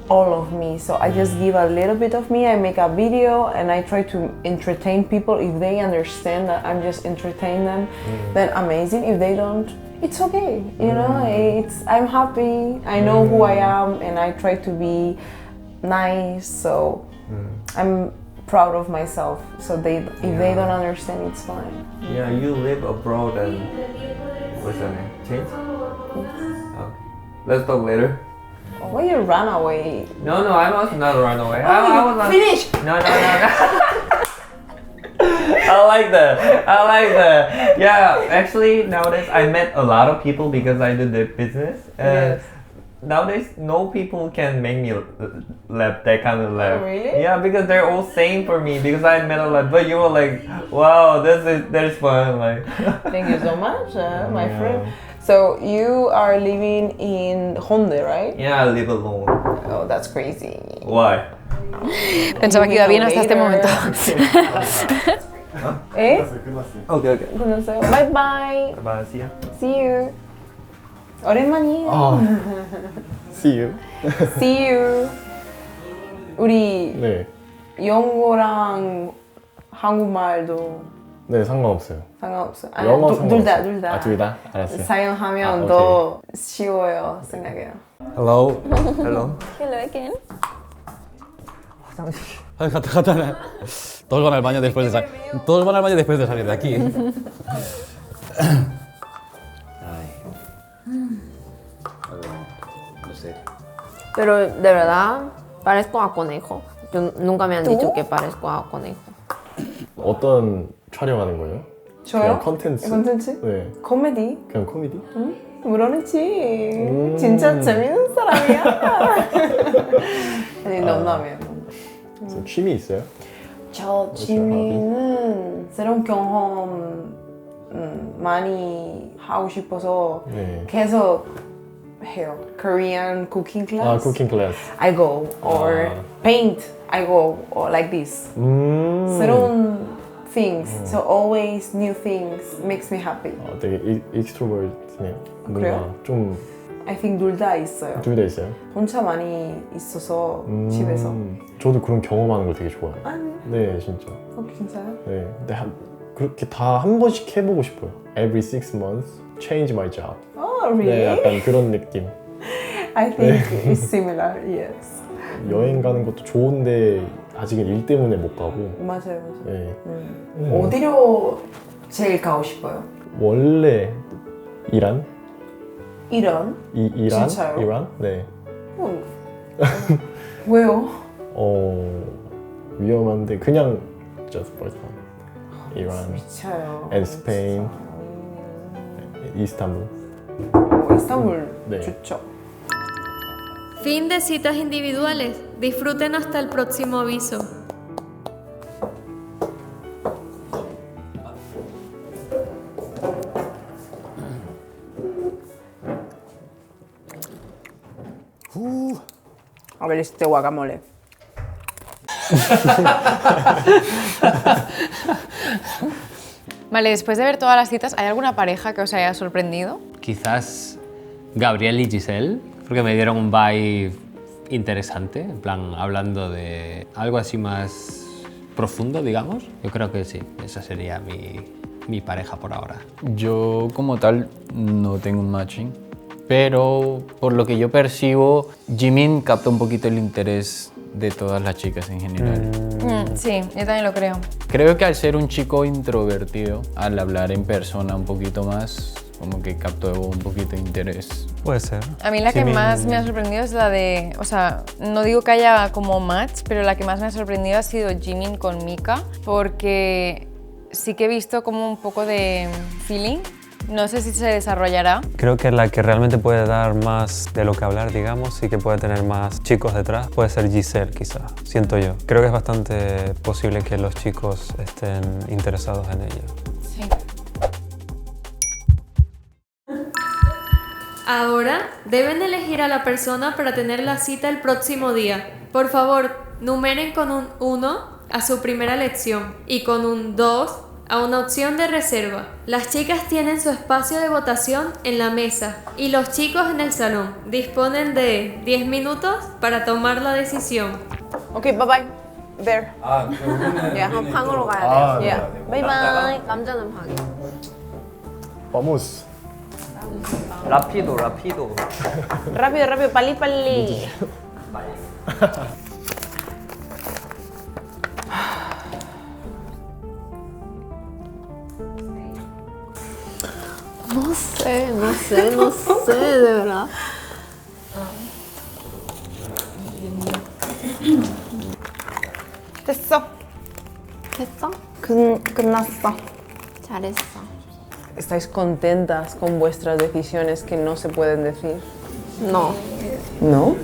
all of me, so I just give a little bit of me. I make a video and I try to entertain people. If they understand that I'm just entertaining them, then amazing. If they don't, it's okay, you know. I'm happy. I know who I am, and I try to be nice. So I'm proud of myself. So if they don't understand, it's fine. Yeah, you live abroad and what's your name? Change? Oh. Let's talk later. Why you run away? No, I was not run away. Oh, I was finish! No. I like that. Yeah, actually nowadays I met a lot of people because I do the business. And nowadays no people can make me laugh that kind of laugh. Oh, really? Yeah, because they're all same for me because I met a lot. But you were like, wow, that is fun. Like. Thank you so much, my friend. So you are living in Honda, right? Yeah, I live alone. Oh, that's crazy. Why? Pensaba que iba bien hasta este momento. Okay. 끝났어요. Bye bye. Bye. See ya. See you. 오랜만이에요. See you. See you. 우리 네. 영어랑 한국말도 네, 상관없어요. 상관없어요. 영어 둘 다, 상관없어요. 둘 다. 아, 둘 다? 알았어요. 사용하면 아, 더 쉬워요, 생각해요. Hello. Hello. Hello again. Gata. Todos van al baño después de salir de aquí. No sé. Pero de verdad, parezco a conejo. Nunca me han dicho que parezco a conejo. 어떤 촬영하는 거예요? 저요? 그냥 컨텐츠? 컨텐츠? 네. 코미디? 그냥 코미디? 그러지. 진짜 재밌는 사람이야. 아니, 농담이에요. 취미 있어요? 저 지민은 새로운 경험 많이 하고 싶어서 네. 계속 해요. Korean cooking class. cooking class. I go or paint. I go or like this. 새로운 things. So always new things makes me happy. 되게 익스트로버트네요. 그래요? 좀 I think 둘 다 있어요. 둘 다 있어요? 혼자 많이 있어서 집에서. 저도 그런 경험하는 걸 되게 좋아해요. 아니. 네, 진짜. 진짜요? 네, 근데 그렇게 다 한 번씩 해보고 싶어요. Every 6 months, change my job. Oh, really? 네, 약간 그런 느낌. I think it's similar. Yes. 여행 가는 것도 좋은데 아직은 일 때문에 못 가고. 맞아요. 네. 어디로 제일 가고 싶어요? 원래 이란? 이란? 이란? 진짜요? 이란? 네. 왜요? 위험한데 그냥 just for fun. 이란, 미쳐요. and Spain, 이스탄불. 이스탄불 네. 좋죠. Fin de citas individuales. Disfruten hasta el próximo aviso. A ver este guacamole. Vale, después de ver todas las citas, ¿hay alguna pareja que os haya sorprendido? Quizás Gabriel y Giselle, porque me dieron un vibe interesante, en plan, hablando de algo así más profundo, digamos. Yo creo que sí, esa sería mi pareja por ahora. Yo como tal no tengo un matching, pero por lo que yo percibo, Jimin capta un poquito el interés de todas las chicas en general. Sí, yo también lo creo. Creo que al ser un chico introvertido, al hablar en persona un poquito más, como que captó un poquito de interés. Puede ser. A mí la que más me ha sorprendido es la de, o sea, no digo que haya como match, pero la que más me ha sorprendido ha sido Jimin con Mika, porque sí que he visto como un poco de feeling. No sé si se desarrollará. Creo que la que realmente puede dar más de lo que hablar, digamos, y que puede tener más chicos detrás, puede ser Giselle, quizás, siento yo. Creo que es bastante posible que los chicos estén interesados en ella. Sí. Ahora deben elegir a la persona para tener la cita el próximo día. Por favor, numeren con un 1 a su primera elección y con un 2 a una opción de reserva. Las chicas tienen su espacio de votación en la mesa y los chicos en el salón. Disponen de 10 minutos para tomar la decisión. Okay, bye bye. There. 야, 한 방으로 가야 돼요. Yeah. Bye bye. 남자는 방에. Vamos. 라피도 라피도. Rápido, rápido, pali, pali. No sé, de verdad. 됐어. 됐어? 끝났어. 잘했어. ¿Estáis contentas con vuestras decisiones que no se pueden decir? No. ¿No?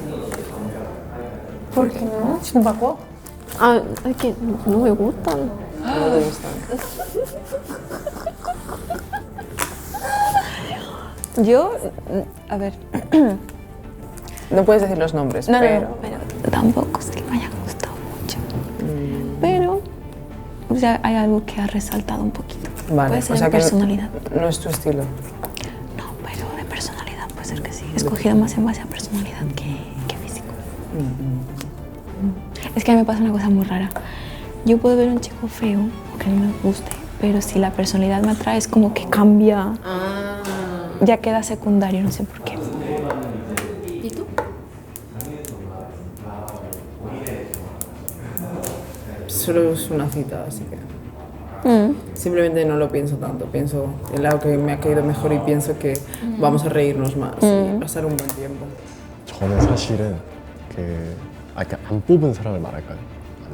¿Por qué no? ¿Sin Paco? Ah, es que no me gustan. No te gustan. Yo, a ver, No puedes decir los nombres, no, pero... no, pero tampoco es que me haya gustado mucho. Pero, o sea, hay algo que ha resaltado un poquito. Vale, Puede ser o sea de que personalidad. no es tu estilo. No, pero de personalidad puede ser que sí. He escogido más en base a personalidad que físico. Es que a mí me pasa una cosa muy rara. Yo puedo ver un chico feo, o que no me guste, pero si la personalidad me atrae es como que cambia. Ya queda secundario, no sé por qué. ¿Y tú? Solo es una cita, así que... Simplemente no lo pienso tanto. Pienso en algo que me ha caído mejor y pienso que vamos a reírnos más y pasar un buen tiempo. 저는 사실은 그러니까 안 뽑은 사람을 말할까요?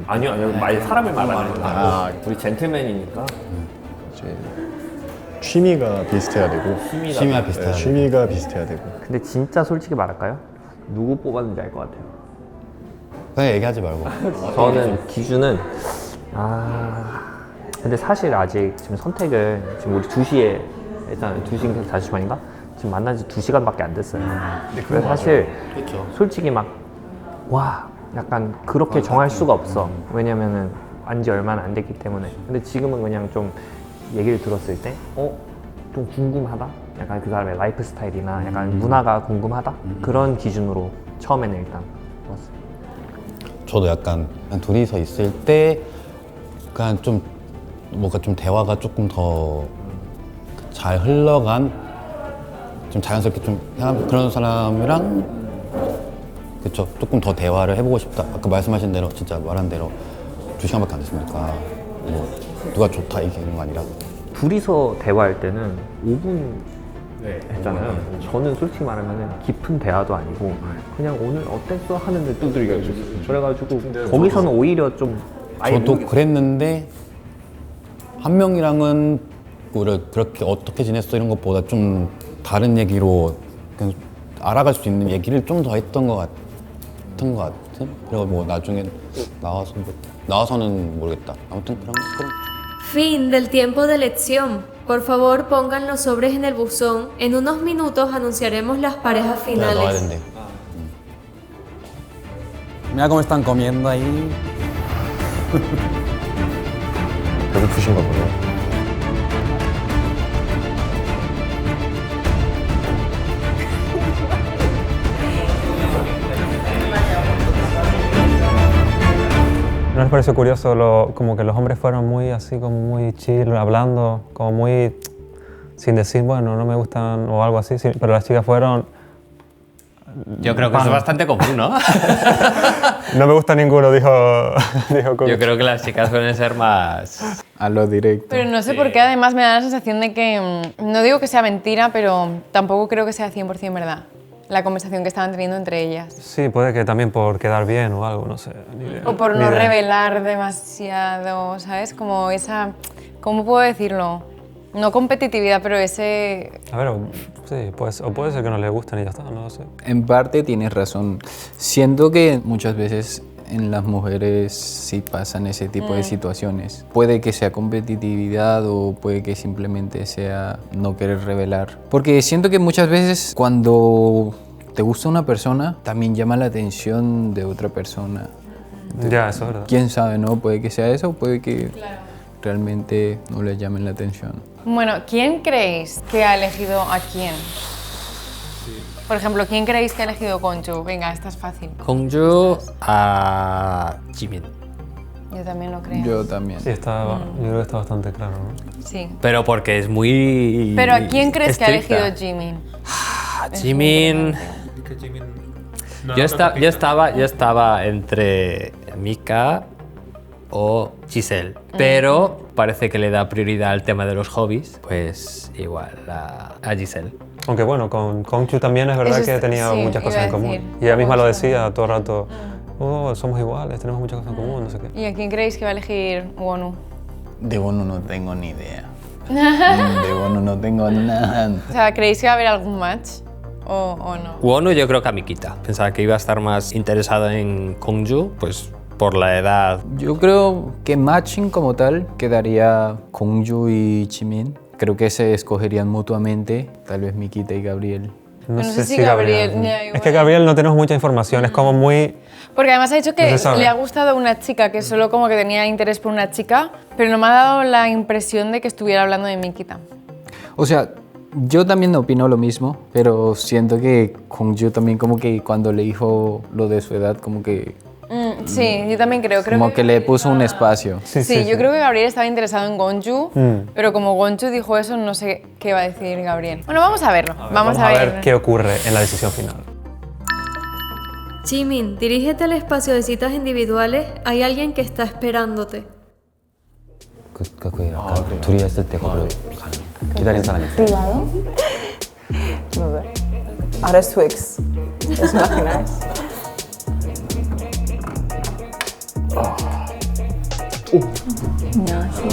아니요 사람을 말하는 거야. 아, 우리 젠틀맨이니까. 이제 취미가 비슷해야 되고 취미가 비슷해야 네, 취미가 비슷해야 되고. 근데 진짜 솔직히 말할까요? 누구 뽑았는지 알 것 같아요. 그냥 얘기하지 말고. 저는 기준은 근데 사실 아직 지금 선택을 지금 우리 2시에 일단 2시 40분인가? 지금 만난 지 2시간밖에 안 됐어요. 그래서 사실 솔직히 막 와 약간 그렇게 정할 수가 없어. 왜냐면은 안지 얼마나 안 됐기 때문에. 근데 지금은 그냥 좀 얘기를 들었을 때 좀 궁금하다? 약간 그 사람의 라이프 스타일이나 약간 문화가 궁금하다? 그런 기준으로 처음에는 일단 왔어요. 저도 약간 둘이서 있을 때 그냥 좀 뭔가 좀 대화가 조금 더 잘 흘러간 좀 자연스럽게 좀 그런 사람이랑 그쵸 조금 더 대화를 해보고 싶다. 아까 말씀하신 대로 진짜 말한 대로 2시간밖에 안 됐으니까 뭐 누가 좋다 얘기하는 거 아니라 둘이서 대화할 때는 5분 했잖아요. 저는 솔직히 말하면 깊은 대화도 아니고 그냥 오늘 어땠어? 하는데 두드리기가 있었어요. 그래가지고 거기서는 오히려 좀 저도 그랬는데 한 명이랑은 그렇게 어떻게 지냈어 이런 것보다 좀 다른 얘기로 그냥 알아갈 수 있는 얘기를 좀 더 했던 것 같은. 그리고 뭐 나중에 나와서는 모르겠다. 아무튼 그런. Fin del tiempo de lección. Por favor, pongan los sobres en el buzón. En unos minutos anunciaremos las parejas finales. Mira cómo están comiendo ahí. 배고프신가 보네. ¿No les pareció curioso como que los hombres fueron muy así, como muy chill, hablando, como muy sin decir, bueno, no me gustan o algo así, pero las chicas fueron... Yo creo que eso es bastante común, ¿no? No me gusta ninguno, dijo Coco. Yo creo que las chicas suelen ser más... A lo directo. Pero no sé por qué, además me da la sensación de que, no digo que sea mentira, pero tampoco creo que sea 100% verdad la conversación que estaban teniendo entre ellas. Sí, puede que también por quedar bien o algo, no sé. Ni idea. O por no revelar demasiado, ¿sabes? Como esa, ¿cómo puedo decirlo? No competitividad, pero ese... A ver, sí, pues, o puede ser que no les gusten y ya está, no lo sé. En parte tienes razón. Siento que muchas veces en las mujeres sí pasan ese tipo de situaciones. Puede que sea competitividad o puede que simplemente sea no querer revelar. Porque siento que muchas veces cuando te gusta una persona, también llama la atención de otra persona. Ya, eso es verdad. ¿Quién sabe, no? Puede que sea eso o puede que realmente no les llamen la atención. Bueno, ¿quién creéis que ha elegido a quién? Por ejemplo, ¿quién creéis que ha elegido Kongju? Venga, esta es fácil. Kongju a Jimin. Yo también lo creo. Yo también. Sí, yo creo que está bastante claro, ¿no? Sí. Pero porque es muy... ¿Pero a quién crees estricta. que ha elegido Jimin? Jimin... Yo estaba entre Mika o Giselle, pero parece que le da prioridad al tema de los hobbies, pues igual a Giselle. Aunque bueno, con Kongju también es verdad que tenía muchas cosas en común. Y ella misma lo decía todo el rato, somos iguales, tenemos muchas cosas en común, no sé qué. ¿Y a quién creéis que va a elegir Wonu? De Wonu no tengo ni idea. De Wonu no tengo nada. O sea, ¿creéis que va a haber algún match o no? Wonu yo creo que a Mikita. Pensaba que iba a estar más interesada en Kongju, pues por la edad. Yo creo que matching como tal quedaría Kongju y Jimin. Creo que se escogerían mutuamente, tal vez Mikita y Gabriel. No sé si Gabriel. Es que Gabriel no tenemos mucha información, es como muy... Porque además ha dicho que No se sabe. le ha gustado una chica, que solo como que tenía interés por una chica, pero no me ha dado la impresión de que estuviera hablando de Mikita. O sea, yo también opino lo mismo, pero siento que Kongju también como que cuando le dijo lo de su edad, como que... Sí, yo también creo Como que le puso un espacio. Sí, yo creo que Gabriel estaba interesado en Kongju, pero como Kongju dijo eso, no sé qué va a decir Gabriel. Bueno, vamos a verlo. Vamos a ver qué ocurre en la decisión final. Jimin, dirígete al espacio de citas individuales. Hay alguien que está esperándote. 그 약간 둘이 했을 때 거기로 가는 기다리는 사람이 있어요. ¿Privado? No sé. Ahora es Twix. ¿Os imagináis? No, sí.